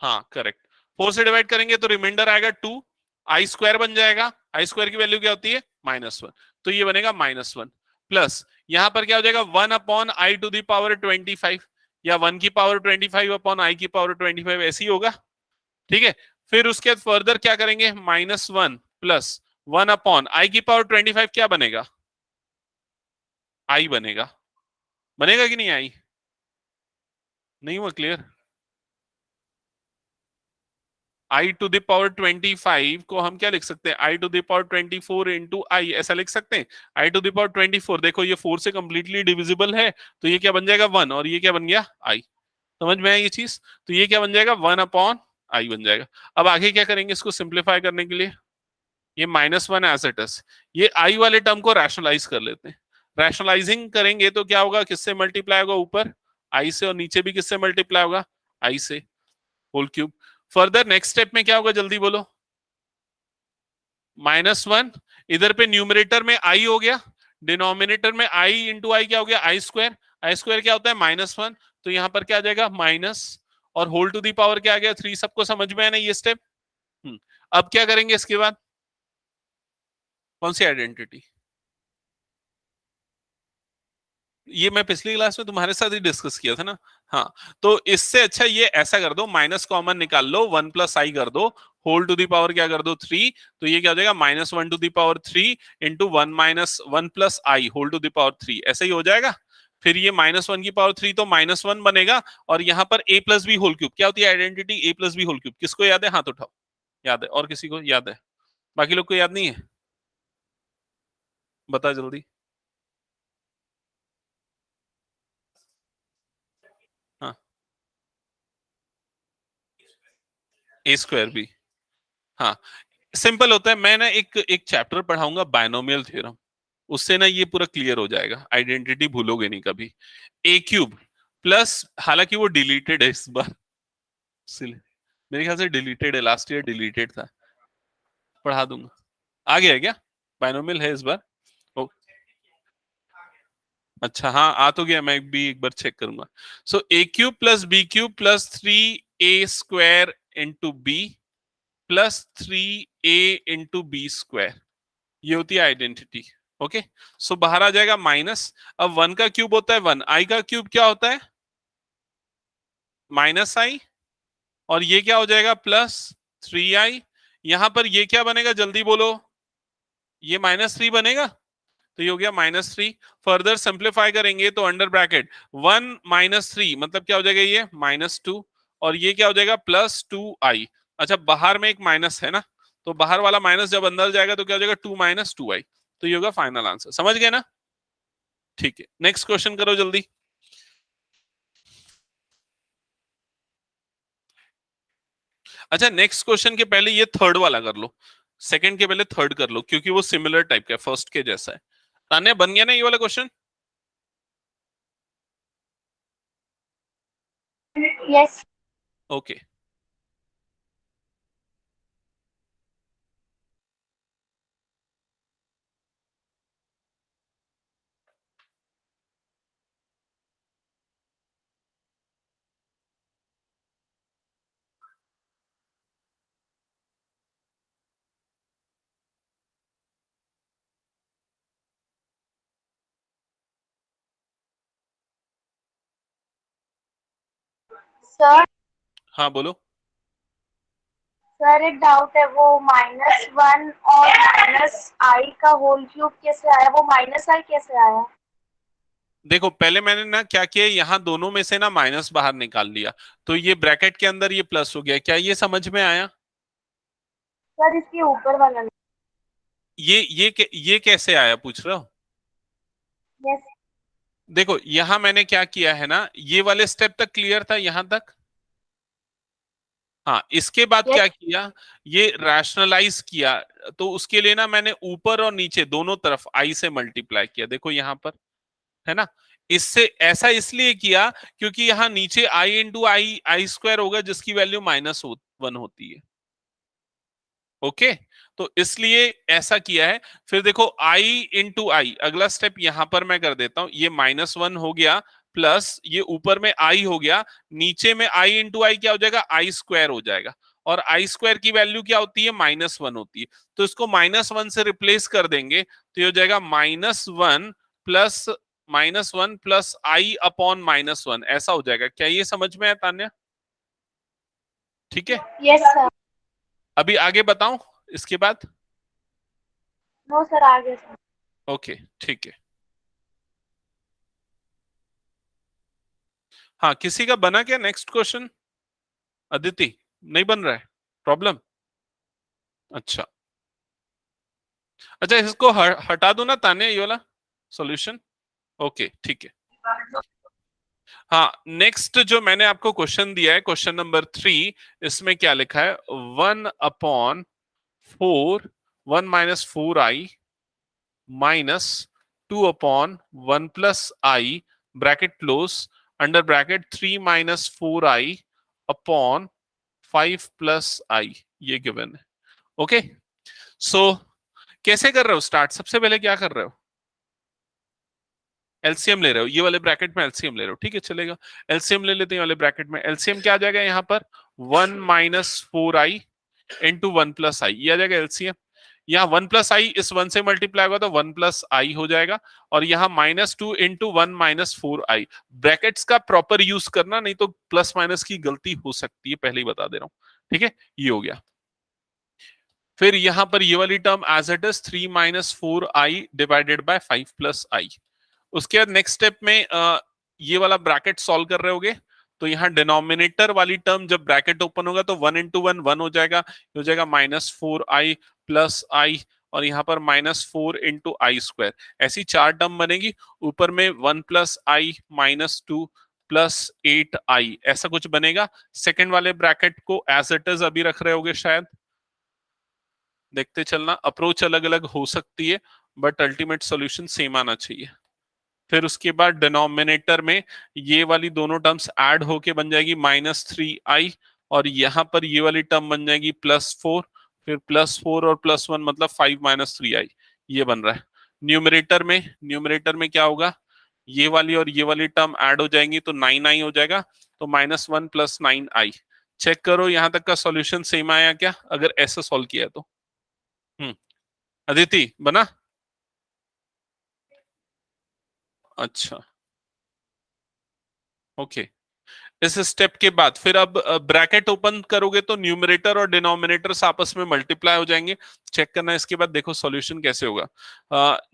हाँ करेक्ट, 4 से डिवाइड करेंगे तो रिमाइंडर आएगा 2, आई स्क्वायर बन जाएगा। आई स्क्वायर की वैल्यू क्या होती है? -1, तो ये बनेगा -1 प्लस यहां पर क्या हो जाएगा 1 upon i to the power 25, या 1 की पावर 25 अपॉन आई की पावर 25 ऐसी होगा। ठीक है, फिर उसके बाद फर्दर क्या करेंगे? -1 प्लस 1 अपॉन आई की पावर 25 क्या बनेगा? आई बनेगा। बनेगा कि नहीं? आई नहीं हुआ clear? I to the power 25 को हम क्या लिख सकते हैं? I to the power 24 into i, ऐसा लिख सकते हैं। आई टू द पावर 24, देखो ये 4 से कंप्लीटली डिविजिबल है, तो ये क्या बन जाएगा 1, और ये क्या बन गया? आई। समझ में आया ये चीज? तो ये क्या बन जाएगा? 1 अपॉन आई बन जाएगा। अब आगे क्या करेंगे इसको सिंप्लीफाई करने के लिए? ये -1 एज इट इज, ये आई वाले टर्म को रैशनलाइज कर लेते हैं। रैशनलाइजिंग करेंगे तो क्या होगा? किससे मल्टीप्लाई होगा? ऊपर आई से, और नीचे भी किससे मल्टीप्लाई होगा? आई से, whole cube. Further next step में क्या होगा जल्दी बोलो? -1, इधर पे न्यूमरेटर में आई हो गया, डिनोमिनेटर में आई इंटू आई क्या हो गया? आई स्क्वायर। आई स्क्वायर क्या होता है? -1, तो यहां पर क्या आ जाएगा? माइनस, और होल टू दी पावर क्या आ गया? 3। सबको समझ में है ना ये स्टेप? अब क्या करेंगे इसके बाद? कौन सी आइडेंटिटी? ये मैं पिछली क्लास में तुम्हारे साथ ही डिस्कस किया था ना। हाँ, तो इससे अच्छा ये ऐसा कर दो, माइनस कॉमन निकाल लो, 1 प्लस आई कर दो, होल टू दी पावर क्या कर दो? 3। तो ये क्या हो जाएगा? -1 to the power 3 into 1 minus 1 plus i whole to the power 3, ऐसा ही हो जाएगा। फिर ये -1 की पावर 3 तो -1 बनेगा, और यहाँ पर a plus b whole cube क्या होती है identity? a plus b whole cube. किसको याद है? हाथ उठाओ। याद है? और किसी को याद है? बाकी लोग को याद नहीं है? बता जल्दी। हाँ, a स्क्वायर बी। हाँ, सिंपल होता है। मैं ना एक एक चैप्टर पढ़ाऊंगा बायनोमियल थ्योरम, उससे ना ये पूरा क्लियर हो जाएगा, आइडेंटिटी भूलोगे नहीं कभी। ए क्यूब प्लस, हालांकि वो डिलीटेड है इस बार, मेरे ख्याल से डिलीटेड है, लास्ट ईयर डिलीटेड था। पढ़ा दूंगा। आ गया है क्या? बायनोमियल है इस बार? ओ, अच्छा हाँ आ तो गया, मैं भी एक बार चेक करूंगा। So A cube plus B cube plus 3a² into B plus 3a into B square, ये होती है आइडेंटिटी। ओके, सो बाहर आ जाएगा माइनस। अब 1 का क्यूब होता है 1, आई का क्यूब क्या होता है? -i, और ये क्या हो जाएगा? +3i। यहां पर ये क्या बनेगा जल्दी बोलो? ये -3 बनेगा, तो ये हो गया -3। फर्दर सिंप्लीफाई करेंगे तो अंडर ब्रैकेट 1 -3 मतलब क्या हो जाएगा? ये -2, और ये क्या हो जाएगा? +2i। अच्छा, बाहर में एक माइनस है ना, तो बाहर वाला माइनस जब अंदर जाएगा तो क्या हो जाएगा? 2 - 2i। तो ये होगा फाइनल आंसर। समझ गए ना? ठीक है, नेक्स्ट क्वेश्चन करो जल्दी। अच्छा, नेक्स्ट क्वेश्चन के पहले ये थर्ड वाला कर लो, सेकंड के पहले थर्ड कर लो, क्योंकि वो सिमिलर टाइप का है, फर्स्ट के जैसा है। तान्या बन गया ना ये वाला क्वेश्चन? Yes okay. सर। हाँ बोलो। सर एक डाउट है, वो -1 और -i का होल क्यूब कैसे आया? वो -i कैसे आया? देखो पहले मैंने ना क्या किया, यहाँ दोनों में से ना माइनस बाहर निकाल लिया, तो ये ब्रैकेट के अंदर ये प्लस हो गया। क्या ये समझ में आया? सर इसके ऊपर वाला। ये कैसे आया पूछ रहे हो? यस। देखो यहां मैंने क्या किया है ना, ये वाले स्टेप तक क्लियर था यहां तक। हाँ, इसके बाद यस। क्या किया, ये रैशनलाइज किया, तो उसके लिए ना मैंने ऊपर और नीचे दोनों तरफ आई से मल्टीप्लाई किया। देखो यहां पर है ना, इससे ऐसा इसलिए किया क्योंकि यहाँ नीचे आई इंटू आई आई स्क्वायर होगा, जिसकी वैल्यू -1 होती है। ओके, तो इसलिए ऐसा किया है। फिर देखो आई इंटू आई, अगला स्टेप यहां पर मैं कर देता हूं, ये -1 हो गया, प्लस ये ऊपर में आई हो गया, नीचे में आई इंटू आई क्या हो जाएगा, आई स्क्वायर हो जाएगा। और आई स्क्वायर की वैल्यू क्या होती है, -1 होती है। तो इसको -1 से रिप्लेस कर देंगे, तो ये हो जाएगा -1 प्लस आई अपॉन -1, ऐसा हो जाएगा। क्या ये समझ में है तान्या? ठीक है, यस सर। अभी आगे बताऊं इसके बाद? नो सर, आगे सर। ओके ठीक है। हाँ, किसी का बना क्या नेक्स्ट क्वेश्चन? अदिति नहीं बन रहा है, प्रॉब्लम? अच्छा अच्छा, इसको हटा दो ना तान्या, ये वाला सॉल्यूशन। ओके ठीक है। हाँ, नेक्स्ट जो मैंने आपको क्वेश्चन दिया है, क्वेश्चन नंबर 3, इसमें क्या लिखा है, 1/4, 1 - 4i -2/1 + i bracket close, under bracket 3 - 4i/5 + i, ये गिवन है। ओके, सो कैसे कर रहे हो स्टार्ट? सबसे पहले क्या कर रहे हो, एलसीएम ले रहे हो, ये वाले ब्रैकेट में एलसीएम ले रहे हो, ठीक है चलेगा। एलसीएम ले लेते हैं वाले ब्रैकेट में। एलसीएम क्या आ जाएगा यहाँ पर, 1 - 4i इंटू 1 + i, ये आ जाएगा एलसीएम। यहाँ 1 + i इस 1 से मल्टीप्लाई होगा तो 1 + i हो जाएगा, और यहाँ -2 इंटू 1 - 4i। ब्रैकेट्स का प्रॉपर यूज करना, नहीं तो प्लस माइनस की गलती हो सकती है, पहले ही बता दे रहा हूँ। ठीक है, ये हो गया। फिर यहां पर ये वाली term as it is, 3 - 4i divided by 5 + i। उसके बाद नेक्स्ट स्टेप में ये वाला ब्रैकेट सॉल्व कर रहे होगे, तो यहाँ डिनोमिनेटर वाली टर्म जब ब्रैकेट ओपन होगा तो 1 × 1 1 हो जाएगा, हो जाएगा -4i + i, और यहाँ पर -4 × i²। ऐसी 4 टर्म बनेगी, ऊपर में 1 + i -2 + 8i, ऐसा कुछ बनेगा। सेकेंड वाले ब्रैकेट को एज इट इज अभी रख रहे होगे शायद, देखते चलना, अप्रोच अलग अलग हो सकती है, बट अल्टीमेट सॉल्यूशन सेम आना चाहिए। फिर उसके बाद डिनोमिनेटर में ये वाली दोनों टर्म्स ऐड होके बन जाएगी -3i, और यहां पर ये वाली टर्म बन जाएगी +4, फिर +4 और +1 मतलब 5 - 3i, ये बन रहा है। न्यूमरेटर में क्या होगा, ये वाली और ये वाली टर्म ऐड हो जाएंगी तो 9i हो जाएगा, तो -1 + 9i। चेक करो यहां तक का सॉल्यूशन सेम आया क्या, अगर ऐसा सॉल्व किया तो। अदिति बना? अच्छा ओके। इस स्टेप के बाद फिर अब ब्रैकेट ओपन करोगे तो न्यूमरेटर और डिनोमिनेटर्स आपस में मल्टीप्लाई हो जाएंगे। चेक करना इसके बाद, देखो सॉल्यूशन कैसे होगा।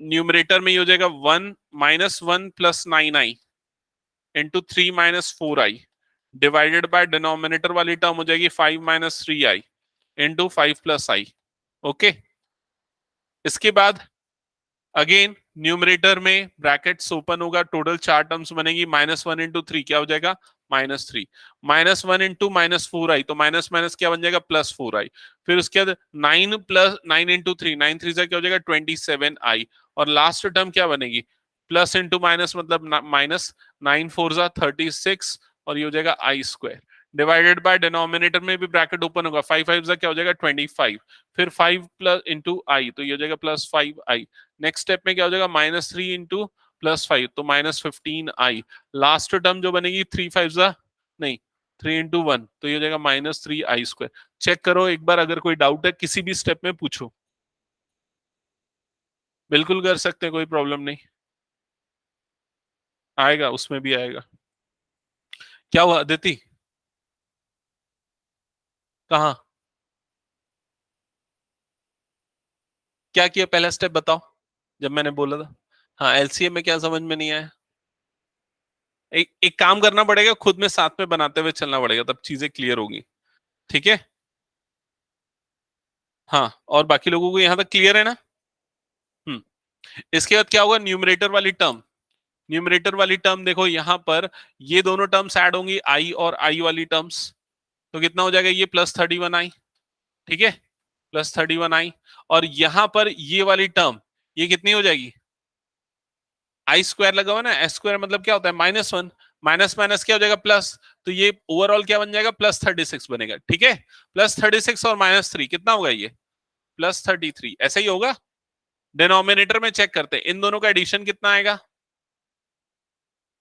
न्यूमरेटर में ये हो जाएगा 1 -1 + 9i into 3 - 4i divided by denominator वाली टर्म हो जाएगी 5 - 3i इंटू 5 + i। ओके, इसके बाद अगेन न्यूमरेटर में ब्रैकेट्स ओपन होगा, टोटल 4 टर्म्स बनेगी, -1 × 3 क्या हो जाएगा, -3, -1 इंटू -4i, तो माइनस माइनस क्या बन जाएगा +4i। फिर उसके बाद 9 + 9 इंटू 3, 9 3 क्या हो जाएगा 27i। और लास्ट टर्म क्या बनेगी, प्लस इंटू माइनस मतलब माइनस, 9 4 36, और ये हो जाएगा i²। डिवाइडेड बाय डिनोमिनेटर में भी ब्रैकेट ओपन होगा, 5 5 क्या हो जाएगा 25, फिर 5 प्लस इंटू आई, तो ये हो जाएगा +5i। नेक्स्ट स्टेप में क्या हो जाएगा -3 इंटू +5, तो -15i। लास्ट टर्म जो बनेगी 3 5 नहीं 3 इंटू 1, तो ये हो जाएगा -3i²। चेक करो एक बार, अगर कोई डाउट है किसी भी स्टेप में पूछो, बिल्कुल कर सकते हैं, कोई प्रॉब्लम नहीं। आएगा, उसमें भी आएगा। क्या हुआ अदिति, कहाँ, क्या किया पहला स्टेप बताओ, जब मैंने बोला था। हाँ, एलसीएम में क्या समझ में नहीं आया। एक एक काम करना पड़ेगा, खुद में साथ में बनाते हुए चलना पड़ेगा, तब चीजें क्लियर होगी। ठीक है, हाँ, और बाकी लोगों को यहां तक क्लियर है ना। हम्म। इसके बाद क्या होगा, न्यूमरेटर वाली टर्म, न्यूमरेटर वाली टर्म देखो यहां पर, ये दोनों टर्म्स ऐड होंगी, आई और आई वाली टर्म्स, तो कितना हो जाएगा ये +31i। ठीक है, +31i। और यहां पर ये वाली टर्म, ये कितनी हो जाएगी, i² लगा हुआ ना, s² मतलब क्या होता है -1, माइनस माइनस क्या हो जाएगा प्लस, तो ये ओवरऑल क्या बन जाएगा +36 बनेगा। ठीक है, +36 और -3 कितना होगा ये +33, ऐसा ही होगा। डिनोमिनेटर में चेक करते हैं, इन दोनों का एडिशन कितना आएगा,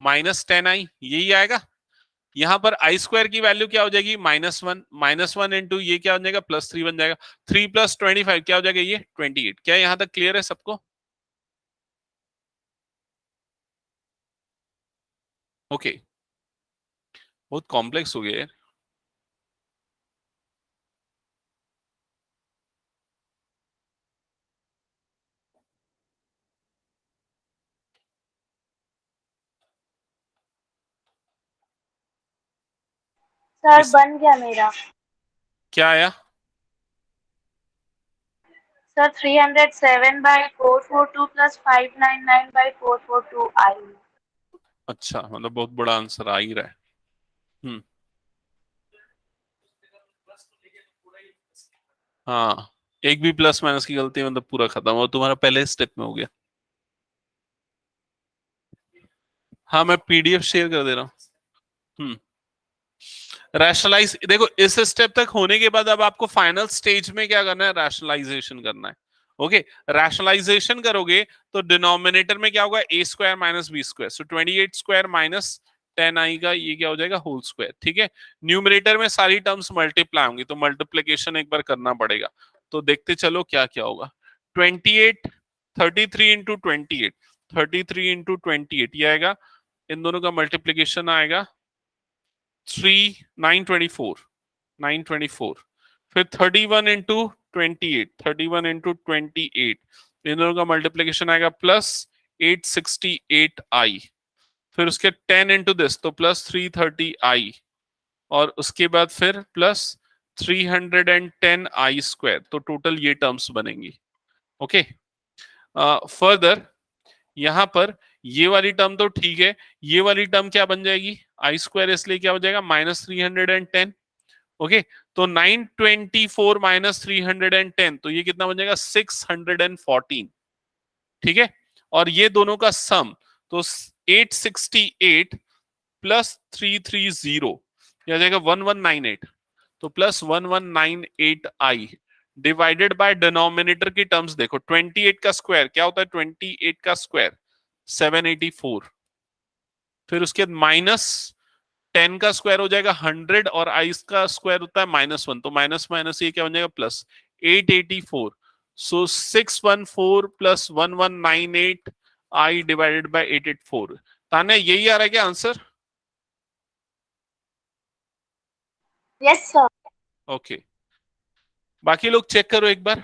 -10i, यही आएगा। यहां पर i² की वैल्यू क्या हो जाएगी -1, -1 इंटू ये क्या हो जाएगा +3 बन जाएगा, 3 + 25 क्या हो जाएगा ये 28। क्या यहां तक क्लियर है सबको। ओके, बहुत कॉम्प्लेक्स हो गया है। सर इस बन गया मेरा। क्या आया, सर 307/442 + 599/442i। अच्छा मतलब बहुत बड़ा आंसर आ ही रहा है। हम्म, हाँ, एक भी प्लस माइनस की गलती मतलब पूरा खत्म, और तुम्हारा पहले स्टेप में हो गया। हाँ, मैं पीडीएफ शेयर कर दे रहा हूँ। हम्म, रैशनलाइज देखो, इस स्टेप तक होने के बाद अब आपको फाइनल स्टेज में क्या करना है, रैशनलाइजेशन करना है। ओके, रैशनलाइजेशन करोगे तो डिनोमिनेटर में क्या होगा, a² - b², सो 28² - 10i का ये क्या हो जाएगा होल स्क्वायर। ठीक है, न्यूमरेटर में सारी टर्म्स मल्टीप्लाई होंगी, तो मल्टीप्लीकेशन एक बार करना पड़ेगा। तो देखते चलो क्या क्या होगा। 28 33 इंटू 28, 33 इंटू 28 ये आएगा, इन दोनों का मल्टीप्लीकेशन आएगा 924, फिर 31 इंटू 28, 31 इंटू 28, इन दोनों का मल्टीप्लीकेशन आएगा +868i। फिर उसके 10 इंटू दिस, तो +330i, और उसके बाद फिर +310i², तो टोटल ये टर्म्स बनेंगी। ओके, फर्दर यहां पर ये वाली टर्म तो ठीक है, ये वाली टर्म क्या बन जाएगी, i², इसलिए क्या हो जाएगा -310। ओके, तो 924 - 310, तो ये कितना बन जाएगा 614। ठीक है, और ये दोनों का सम, तो 868 + 330 ये आ जाएगा 1198, तो +1198i डिवाइडेड बाय डिनोमिनेटर की टर्म्स देखो, 28 का स्क्वायर क्या होता है, 28 का स्क्वायर 784, फिर उसके बाद -10 का स्क्वायर हो जाएगा 100, और i का स्क्वायर होता है -1, तो माइनस माइनस ये क्या बन जाएगा +884, सो 614 + 1198 i डिवाइडेड बाय 884। ताने यही आ रहा है क्या आंसर। Yes sir. ओके, बाकी लोग चेक करो एक बार।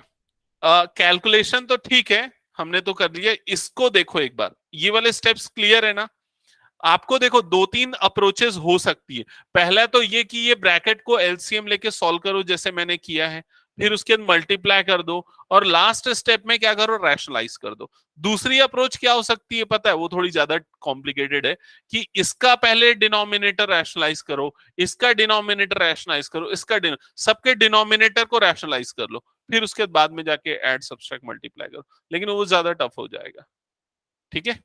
कैलकुलेशन तो ठीक है, हमने तो कर लिया, इसको देखो एक बार, ये वाले स्टेप्स क्लियर है ना। आपको देखो 2-3 अप्रोचेस हो सकती है। पहला तो ये कि ये ब्रैकेट को एलसीएम लेके सॉल्व करो, जैसे मैंने किया है। फिर उसके बाद मल्टीप्लाई कर दो, और लास्ट स्टेप में क्या करो, रैशनलाइज कर दो। दूसरी अप्रोच क्या हो सकती है पता है, वो थोड़ी ज्यादा कॉम्प्लिकेटेड है, कि इसका पहले डिनोमिनेटर रैशनलाइज करो, इसका डिनोमिनेटर रैशनलाइज करो, सबके डिनोमिनेटर को रैशनलाइज कर लो, फिर उसके बाद में जाके ऐड सब्सट्रैक्ट मल्टीप्लाई करो, लेकिन वो ज्यादा टफ हो जाएगा। ठीक है,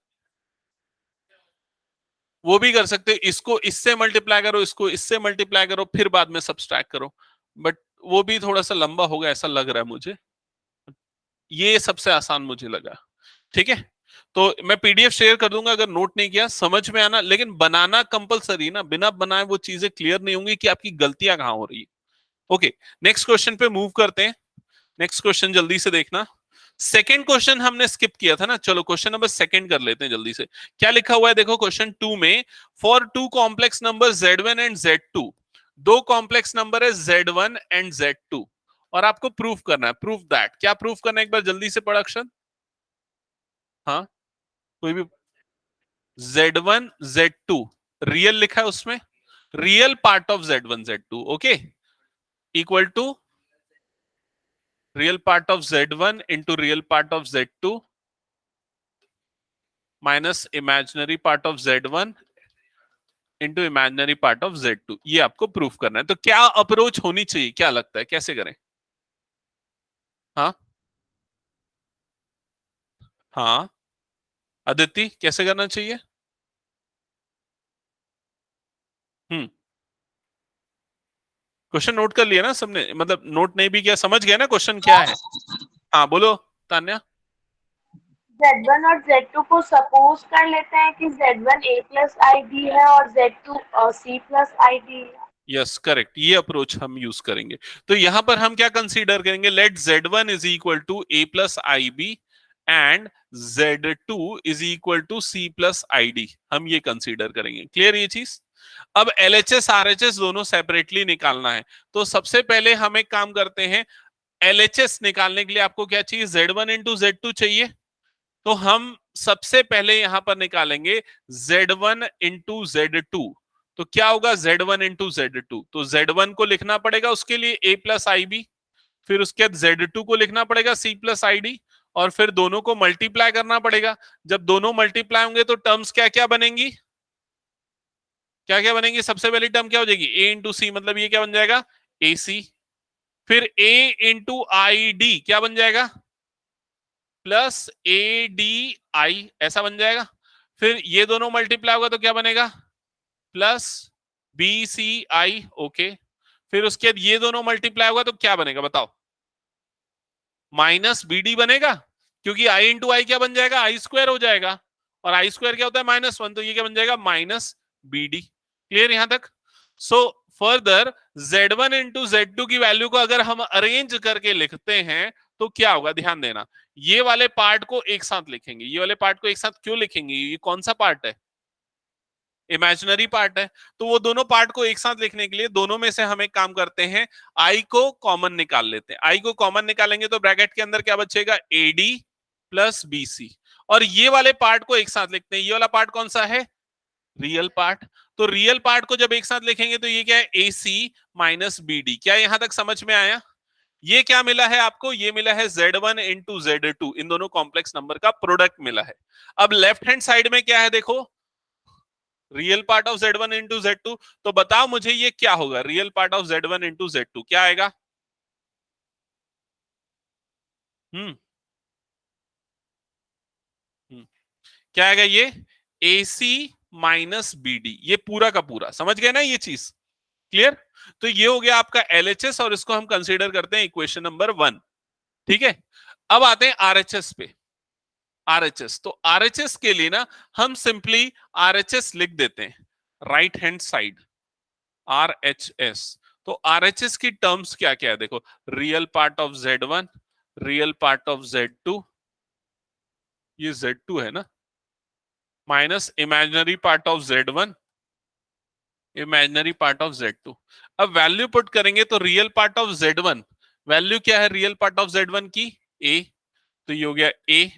वो भी कर सकते हो, इसको इससे मल्टीप्लाई करो, इसको इससे मल्टीप्लाई करो, फिर बाद में सब्सट्रैक्ट करो, बट वो भी थोड़ा सा लंबा होगा ऐसा लग रहा है मुझे, ये सबसे आसान मुझे लगा। ठीक है, तो मैं पीडीएफ शेयर कर दूंगा, अगर नोट नहीं किया समझ में आना, लेकिन बनाना कंपलसरी ना, बिना बनाए वो चीजें क्लियर नहीं होंगी कि आपकी गलतियां कहां हो रही है। ओके, नेक्स्ट क्वेश्चन पे मूव करते हैं। नेक्स्ट क्वेश्चन जल्दी से देखना। सेकेंड क्वेश्चन हमने स्किप किया था ना, चलो क्वेश्चन नंबर सेकंड कर लेते हैं जल्दी से। क्या लिखा हुआ है देखो क्वेश्चन 2 में, for two complex number Z1 and Z2, दो कॉम्प्लेक्स नंबर है Z1 एंड Z2, और आपको प्रूफ करना है, प्रूफ दैट, क्या प्रूफ करना है एक बार जल्दी से पढ़ अक्षर। हाँ, कोई भी। Z1 Z2 रियल लिखा है उसमें, real part of Z1 Z2, okay, equal to real part of Z1 into real part of Z2 minus imaginary part of Z1 into imaginary part of Z2, ये आपको प्रूफ करना है। तो क्या approach होनी चाहिए, क्या लगता है कैसे करें? हाँ हाँ, अदिति कैसे करना चाहिए? क्वेश्चन नोट कर लिया ना सबने, मतलब नोट नहीं भी किया, समझ गया ना क्वेश्चन क्या है? हाँ बोलो तान्या। Z1 और Z2 को सपोज कर लेते हैं कि Z1 A plus i B है और Z2 C plus i d है। यस करेक्ट, ये अप्रोच हम यूज करेंगे। तो यहां पर हम क्या कंसीडर करेंगे, let Z1 is equal to A plus i b and Z2 is equal to C plus i d, हम ये कंसीडर करेंगे। क्लियर ये चीज? अब LHS RHS दोनों सेपरेटली निकालना है, तो सबसे पहले हम एक काम करते हैं, LHS निकालने के लिए आपको क्या चाहिए, Z1 इंटू Z2 चाहिए, तो हम सबसे पहले यहां पर निकालेंगे Z1 इंटू Z2, तो क्या होगा Z1 इंटू Z2, तो Z1 को लिखना पड़ेगा उसके लिए A प्लस आई बी, फिर उसके बाद Z2 को लिखना पड़ेगा C प्लस आई डी, और फिर दोनों को मल्टीप्लाई करना पड़ेगा। जब दोनों मल्टीप्लाई होंगे तो टर्म्स क्या क्या बनेंगी, क्या क्या बनेंगी, सबसे पहली टर्म क्या हो जाएगी, A इंटू सी, मतलब ये क्या बन जाएगा, ए सी, फिर A इंटू आई डी क्या बन जाएगा, प्लस ए डी आई, ऐसा बन जाएगा। फिर ये दोनों मल्टीप्लाई होगा तो क्या बनेगा, प्लस बी सी आई, ओके। फिर उसके बाद ये दोनों मल्टीप्लाई होगा तो क्या बनेगा बताओ, माइनस बी डी बनेगा, क्योंकि आई इंटू आई क्या बन जाएगा, आई स्क्वायर हो जाएगा, और आई स्क्वायर क्या होता है -1, तो ये क्या बन जाएगा, माइनस बी डी। क्लियर यहां तक? So further Z1 into Z2 की वैल्यू को अगर हम अरेंज करके लिखते हैं तो क्या होगा, ध्यान देना, ये वाले पार्ट को एक साथ लिखेंगे, ये वाले पार्ट को एक साथ क्यों लिखेंगे, ये कौन सा पार्ट है, इमेजिनरी पार्ट है, तो वो दोनों पार्ट को एक साथ लिखने के लिए दोनों में से हम एक काम करते हैं, आई को कॉमन निकाल लेते हैं। आई को कॉमन निकालेंगे तो ब्रैकेट के अंदर क्या बचेगा, एडी प्लस बीसी, और ये वाले पार्ट को एक साथ लिखते हैं, ये वाला पार्ट कौन सा है, रियल पार्ट, तो रियल पार्ट को जब एक साथ लिखेंगे तो ये क्या है, ए सी माइनस बी डी। क्या यहां तक समझ में आया? ये क्या मिला है आपको, ये मिला है Z1 इंटू Z2, इन दोनों कॉम्प्लेक्स नंबर का प्रोडक्ट मिला है। अब लेफ्ट हैंड साइड में क्या है देखो, real part of Z1 into Z2, तो बताओ मुझे ये क्या होगा, real part of Z1 into Z2 क्या आएगा, हम्म क्या आएगा, ये AC माइनस BD, ये पूरा का पूरा, समझ गए ना ये चीज? क्लियर? तो ये हो गया आपका LHS, और इसको हम कंसीडर करते हैं इक्वेशन नंबर 1। ठीक है, अब आते हैं RHS पे। RHS, तो RHS के लिए ना हम सिंपली RHS लिख देते हैं, राइट हैंड साइड RHS। तो RHS की टर्म्स क्या क्या है देखो, real part of Z1, real part of Z2, ये Z2 है ना, minus imaginary part of Z1, imaginary part of Z2। अब वैल्यू पुट करेंगे तो real part of Z1, value क्या है रियल पार्ट ऑफ Z1 की, A, तो ये हो गया A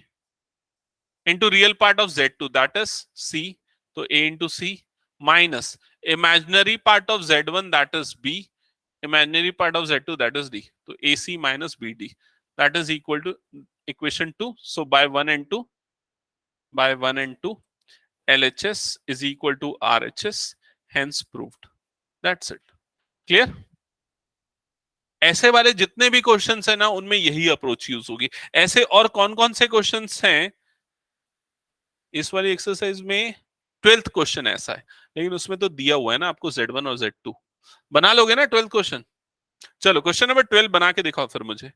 into real part of Z2 that is C, तो A into C, minus imaginary part of Z1 that is B, imaginary part of Z2, that is D. So AC minus BD, that is equal to equation 2. So by 1 and 2, LHS is equal to RHS, hence proved. That's it. Clear? ऐसे वाले जितने भी questions है ना, उनमें यही approach use होगी. ऐसे और कौन कौन से क्वेश्चंस हैं इस वाली एक्सरसाइज में? 12th क्वेश्चन ऐसा है, लेकिन उसमें तो दिया हुआ है ना आपको Z1 और Z2. बना लोगे ना 12th क्वेश्चन? चलो क्वेश्चन नंबर 12 बना के दिखाओ फिर मुझे.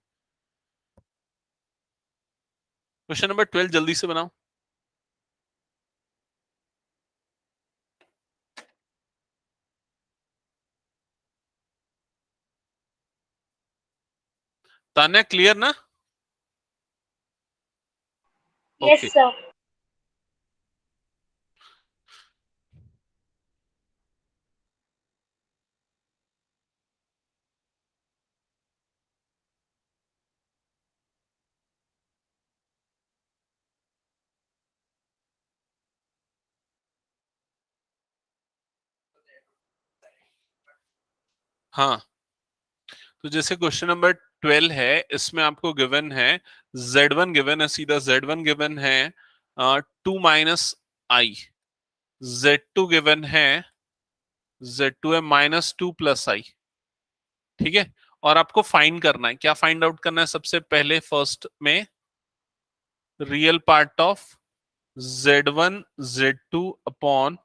क्वेश्चन नंबर 12 जल्दी से बनाओ. तान्या क्लियर ना? Yes okay. सर. हाँ, तो जैसे क्वेश्चन नंबर 12 है, इसमें आपको गिवन है Z1 गिवन है, सीधा Z1 गिवन है 2 माइनस आई, Z2 गिवन है, Z2 है -2 प्लस आई. ठीक है, और आपको फाइंड करना है. क्या फाइंड आउट करना है? सबसे पहले फर्स्ट में real part of Z1 Z2 upon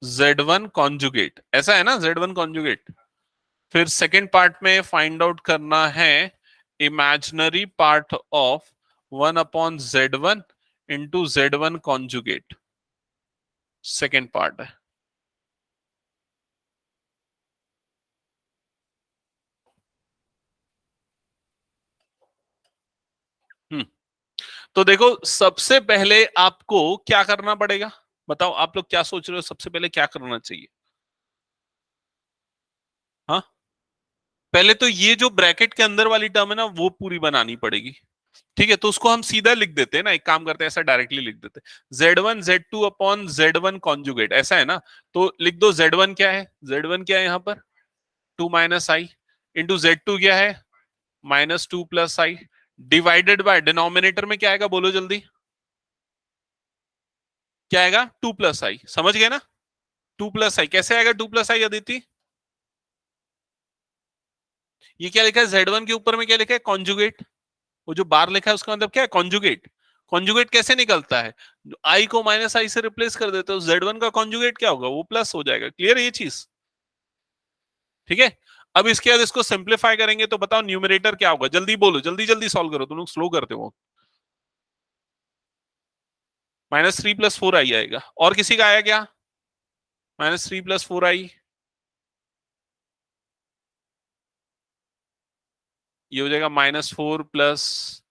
Z1 conjugate, ऐसा है ना, Z1 कॉन्जुगेट. फिर सेकेंड पार्ट में फाइंड आउट करना है imaginary part of 1 upon Z1 into Z1 conjugate. Second part है. तो देखो, सबसे पहले आपको क्या करना पड़ेगा? बताओ आप लोग क्या सोच रहे हो, सबसे पहले क्या करना चाहिए? हाँ, पहले तो ये जो ब्रैकेट के अंदर वाली टर्म है ना, वो पूरी बनानी पड़ेगी. ठीक है, तो उसको हम सीधा लिख देते हैं ना, एक काम करते हैं, ऐसा डायरेक्टली लिख देते हैं, Z1 Z2 upon Z1 conjugate, ऐसा है ना. तो लिख दो Z1 क्या है, Z1 क्या है यहां पर 2 माइनस आई, इंटू Z2 क्या है -2 plus I, divided by denominator में क्या आएगा, बोलो जल्दी. क्या आएगा? 2 प्लस आई. समझ गए ना? 2 प्लस आई कैसे आएगा? 2 प्लस आई अदिति, ये क्या लिखा है Z1 के ऊपर में, क्या लिखा है? कॉन्जुगेट. वो जो बार लिखा है उसका मतलब क्या है? कॉन्जुगेट. कॉन्जुगेट कैसे निकलता है? आई को माइनस आई से रिप्लेस कर देते हो, Z1 का कॉन्जुगेट क्या होगा? वो प्लस हो जाएगा. क्लियर है ये चीज? ठीक है, अब इसके बाद इसको सिंप्लीफाई करेंगे तो बताओ न्यूमरेटर क्या होगा? जल्दी बोलो, जल्दी जल्दी सॉल्व करो, तुम लोग स्लो करते हो. -3 + 4 आई आएगा. और किसी का आया क्या? -3 + 4 आई, ये हो जाएगा -4 +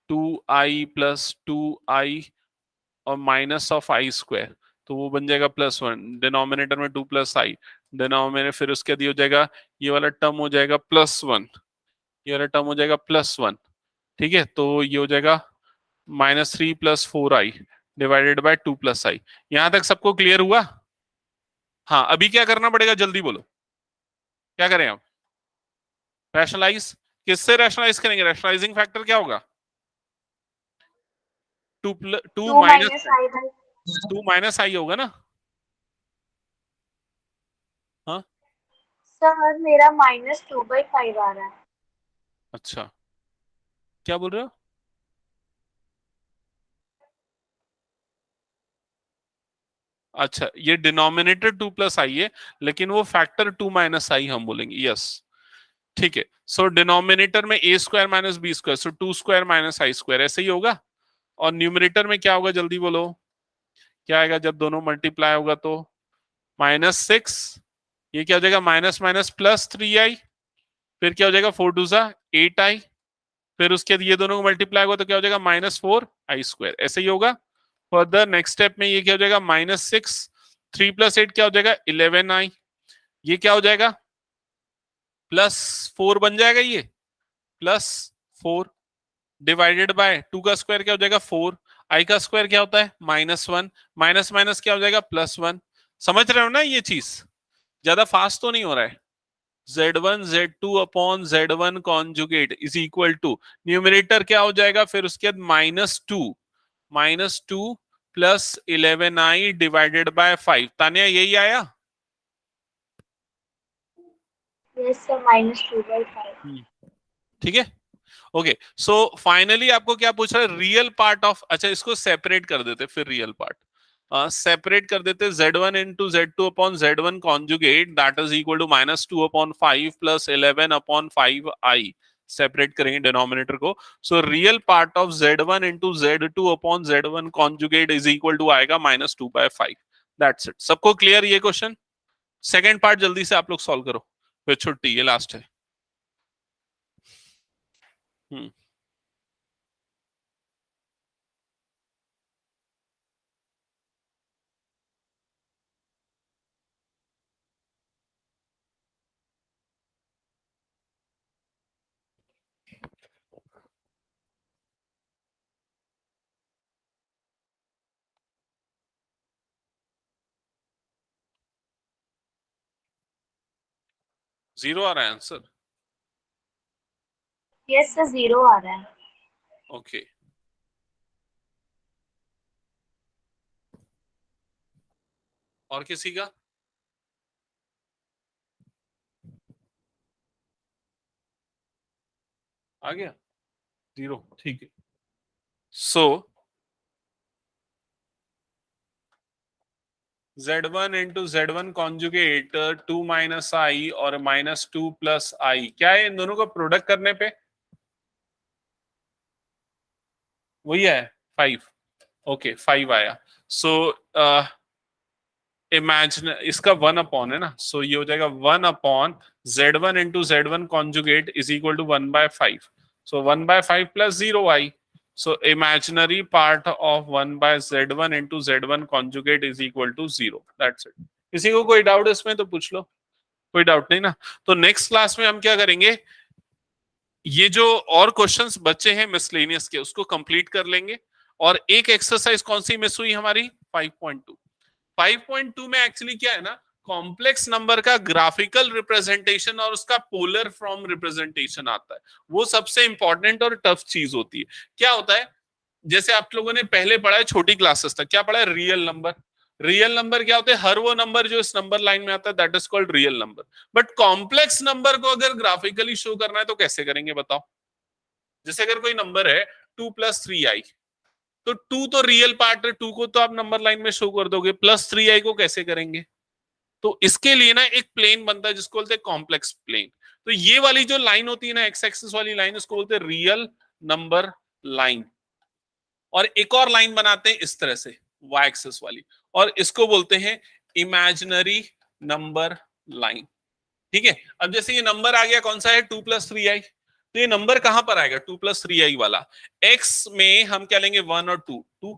2i + 2i और माइनस ऑफ आई स्क्वायर, तो वो बन जाएगा +1. डिनोमिनेटर में 2 + i, डिनोमिनेटर फिर उसके बाद हो जाएगा ये वाला टर्म हो जाएगा +1, ये वाला टर्म हो जाएगा +1. ठीक है, तो ये हो जाएगा -3 + 4i डिवाइडेड बाय 2 + i. यहां तक सबको क्लियर हुआ? हाँ, अभी क्या करना पड़ेगा, जल्दी बोलो, क्या करें आप? रैशनलाइज. किससे रैशनलाइज करेंगे? रैशनलाइजिंग फैक्टर क्या होगा? 2 2 माइनस आई. 2 माइनस आई होगा ना. हाँ, सर मेरा -2/5 आ रहा है. अच्छा, क्या बोल रहे हो? अच्छा, ये डिनोमिनेटर 2 + i है, लेकिन वो फैक्टर 2 - i हम बोलेंगे. यस, ठीक है. सो डिनोमिनेटर में a² - b², सो 2² - i², ऐसे ही होगा. और न्यूमरेटर में क्या होगा, जल्दी बोलो, क्या आएगा जब दोनों मल्टीप्लाई होगा? तो -6, ये क्या हो जाएगा, माइनस माइनस +3i, फिर क्या हो जाएगा 4 2 8i, फिर उसके बाद ये दोनों को मल्टीप्लाई होगा तो क्या हो जाएगा -4i², ऐसे ही होगा. फर्दर नेक्स्ट स्टेप में ये क्या हो जाएगा, -6, 3 + 8 क्या हो जाएगा 11i, ये क्या हो जाएगा +4 बन जाएगा, ये +4 डिवाइडेड बाय 2 का स्क्वायर क्या हो जाएगा 4, i का स्क्वायर क्या होता है -1, माइनस माइनस क्या हो जाएगा +1. समझ रहे हो ना ये चीज? ज्यादा फास्ट तो नहीं हो रहा है. Z1 Z2 upon Z1 conjugate is equal to, numerator क्या हो जाएगा फिर उसके बाद -2 plus 11i divided by 5। Tania यही आया? Yes sir, -2/5. ठीक है, ओके। सो फाइनली आपको क्या पूछ रहा है, रियल पार्ट ऑफ, अच्छा इसको सेपरेट कर देते फिर, रियल पार्ट सेपरेट कर देते, Z1 into Z2 upon Z1 conjugate that is equal to -2 upon 5 plus 11 upon 5i। Separate करेंगे डिनोमिनेटर को। So real part of Z1 into Z2 upon Z1 conjugate is equal to आएगा -2/5। That's it. सबको clear ये question? Second part जल्दी से आप लोग solve करो, फिर छुट्टी, ये लास्ट है। हम्म 0 आ रहा है आंसर? Yes sir, 0 आ रहा है. ओके, और किसी का? आ गया 0, ठीक है। So Z1 into Z1 conjugate 2 minus I और -2 प्लस आई, क्या है इन दोनों को प्रोडक्ट करने पे वही है 5। ओके 5 आया। सो इमेजिन इसका 1 अपॉन है ना, सो ये हो जाएगा 1 upon Z1 into Z1 conjugate is equal to 1/5। So 1/5 plus 0i। So imaginary part of 1/Z1 into Z1 conjugate is equal to 0। That's it. किसी को कोई डाउट इसमें तो पूछ लो, कोई डाउट नहीं ना? तो नेक्स्ट क्लास में हम क्या करेंगे, ये जो और क्वेश्चंस बचे हैं मिसलेनियस के उसको कंप्लीट कर लेंगे। और एक एक्सरसाइज कौन सी मिस हुई हमारी, 5.2। 5.2 में एक्चुअली क्या है ना, कॉम्प्लेक्स नंबर का ग्राफिकल रिप्रेजेंटेशन और उसका पोलर फॉर्म रिप्रेजेंटेशन आता है। वो सबसे इंपॉर्टेंट और टफ चीज होती है। क्या होता है, जैसे आप लोगों ने पहले पढ़ा है छोटी क्लासेस तक, क्या पढ़ा है, रियल नंबर। रियल नंबर क्या होते हैं, हर वो नंबर जो इस नंबर लाइन में आता है that is called real number. But complex number को अगर ग्राफिकली शो करना है तो कैसे करेंगे बताओ? जैसे अगर कोई नंबर है 2 + 3i, तो 2 तो रियल पार्ट है, 2 को तो आप नंबर लाइन में शो कर दोगे, +3i को कैसे करेंगे? तो इसके लिए ना एक प्लेन बनता है जिसको बोलते हैं कॉम्प्लेक्स प्लेन। तो ये वाली जो लाइन होती है ना, एक्स एक्सिस वाली लाइन, उसको बोलते हैं रियल नंबर लाइन। और एक और लाइन बनाते हैं इस तरह से, वाई एक्सिस वाली, और इसको बोलते हैं इमेजिनरी नंबर लाइन। ठीक है, अब जैसे ये नंबर आ गया कौन सा है, 2 + 3i, तो ये नंबर कहां पर आएगा, 2 + 3i वाला। एक्स में हम क्या लेंगे, 1 और 2, 2,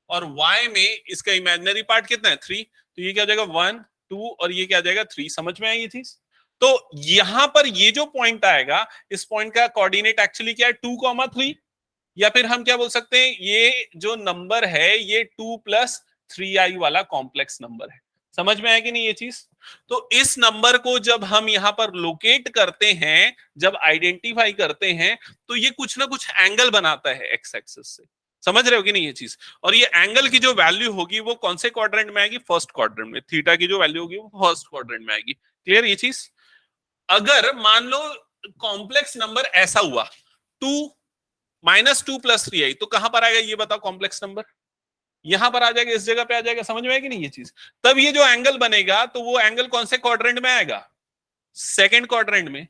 और y में इसका इमेजिनरी पार्ट कितना है, 3, तो ये क्या हो जाएगा 1 2, और ये क्या आ जाएगा 3। समझ में आई ये चीज? तो यहां पर ये जो पॉइंट आएगा, इस पॉइंट का कोऑर्डिनेट एक्चुअली क्या है, 2, 3, या फिर हम क्या बोल सकते हैं, ये जो नंबर है ये 2 + 3i वाला कॉम्प्लेक्स नंबर है। समझ में आया कि नहीं ये चीज? तो इस नंबर को जब हम यहां पर लोकेट करते हैं, जब आइडेंटिफाई करते हैं, तो ये कुछ ना कुछ एंगल बनाता है एक्स एक्सिस से। समझ रहे हो कि नहीं ये चीज? और ये एंगल की जो वैल्यू होगी वो कौन से क्वाड्रेंट में आएगी, फर्स्ट क्वाड्रेंट में। थीटा की जो वैल्यू होगी वो फर्स्ट क्वाड्रेंट में आएगी। क्लियर ये चीज? अगर मान लो कॉम्प्लेक्स नंबर ऐसा हुआ, 2 -2 + 3i, तो कहां पर आएगा ये बताओ, कॉम्प्लेक्स नंबर यहां पर आ जाएगा, इस जगह पे आ जाएगा। समझ में आएगी नहीं ये चीज? तब ये जो एंगल बनेगा, तो वो एंगल कौन से क्वाड्रेंट में आएगा, सेकंड क्वाड्रेंट में।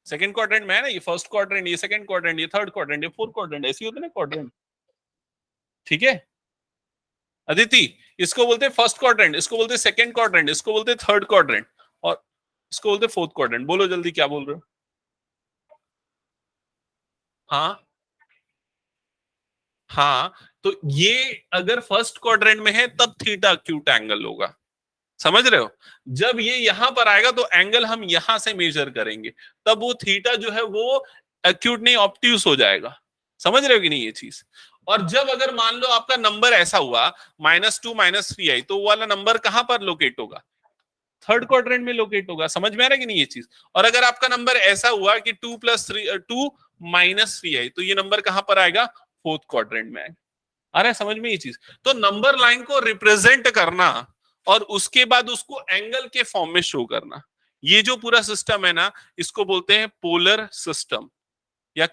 सेकंड क्वाड्रेंट में है ना, ये फर्स्ट क्वाड्रेंट, ये सेकंड क्वाड्रेंट, ये थर्ड क्वाड्रेंट, ये फोर्थ क्वाड्रेंट, ऐसे होते ना क्वाड्रेंट। ठीक है अदिति, इसको बोलते हैं फर्स्ट क्वाड्रेंट, इसको बोलते हैं सेकंड क्वाड्रेंट, इसको बोलते हैं थर्ड क्वाड्रेंट, और इसको बोलते हैं फोर्थ क्वाड्रेंट। बोलो जल्दी क्या बोल रहे हो? हाँ हाँ, तो ये अगर फर्स्ट क्वाड्रेंट में है तब थीटा एक्यूट एंगल होगा। समझ रहे हो? जब ये यहां पर आएगा तो एंगल हम यहां से मेजर करेंगे, तब वो थीटा जो है वो एक्यूट नहीं ऑब्ट्यूस हो जाएगा। समझ रहे हो कि नहीं ये चीज? और जब अगर मान लो आपका नंबर ऐसा हुआ -2 -3i, तो वो वाला नंबर कहां पर लोकेट होगा, थर्ड क्वाड्रेंट में लोकेट होगा। समझ में आ रहा है कि नहीं ये चीज? और अगर आपका नंबर ऐसा हुआ कि 2 माइनस 3i, तो ये नंबर कहां पर आएगा? फोर्थ क्वाड्रेंट में आएगा। आ रहा है समझ में ये चीज? तो नंबर लाइन को रिप्रेजेंट करना और उसके बाद उसको एंगल के फॉर्म में शो करना, ये जो पूरा सिस्टम है ना, इसको बोलते हैं पोलर सिस्टम या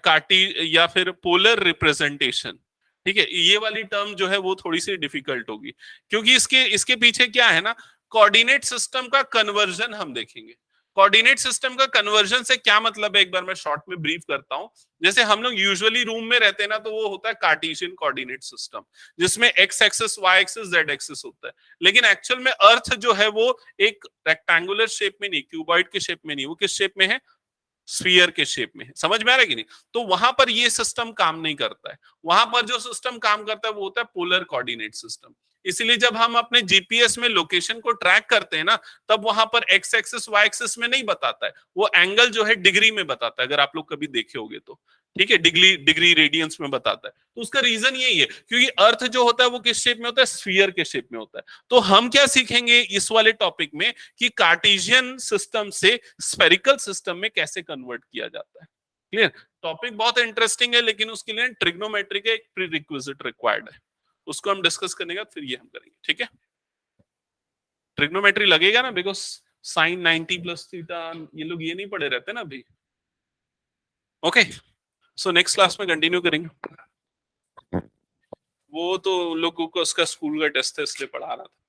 या फिर पोलर रिप्रेजेंटेशन। ठीक है, ये वाली टर्म जो है वो थोड़ी सी डिफिकल्ट होगी, क्योंकि इसके इसके पीछे क्या है ना, कोऑर्डिनेट सिस्टम का कन्वर्जन हम देखेंगे। कोऑर्डिनेट सिस्टम का कन्वर्जन से क्या मतलब है, एक बार मैं शॉर्ट में ब्रीफ करता हूं। जैसे हम लोग यूजुअली रूम में रहते हैं ना, तो वो होता है कार्टेशियन कोऑर्डिनेट सिस्टम, जिसमें x axis, y axis, z axis होता है। लेकिन एक्चुअल में अर्थ जो है वो एक रेक्टेंगुलर शेप में नहीं, क्यूबॉइड के शेप में नहीं, वो किस शेप में है? स्फीयर के शेप में है। समझ में आ रहा है कि नहीं? तो वहां पर ये सिस्टम काम नहीं करता है। वहां पर जो सिस्टम काम करता है वो होता है पोलर कोऑर्डिनेट सिस्टम। इसलिए जब हम अपने जीपीएस में लोकेशन को ट्रैक करते हैं ना, तब वहां पर एक्स एक्सिस वाई एक्सिस में नहीं बताता है, वो एंगल जो है डिग्री में बताता है, अगर आप लोग कभी देखे होगे तो। ठीक है, डिग्री डिग्री रेडियंस में बताता है। तो उसका रीजन यही है, क्योंकि अर्थ जो होता है वो किस शेप में होता है? स्फीयर के शेप में होता है। तो हम क्या सीखेंगे इस वाले टॉपिक में कि कार्टेशियन सिस्टम से स्फेरिकल सिस्टम में कैसे कन्वर्ट किया जाता है। क्लियर? टॉपिक बहुत इंटरेस्टिंग है, लेकिन उसके लिए ट्रिग्नोमेट्री का एक प्रीरिक्विजिट रिक्वायर्ड है, उसको हम डिस्कस करने का फिर ये हम करेंगे। ठीक है, ट्रिग्नोमेट्री लगेगा ना, बिकॉज साइन 90 प्लस थीटा, ये लोग ये नहीं पढ़े रहते ना अभी। ओके, सो नेक्स्ट क्लास में कंटिन्यू करेंगे। वो तो लोगों को उसका स्कूल का टेस्ट है इसलिए पढ़ा रहा था।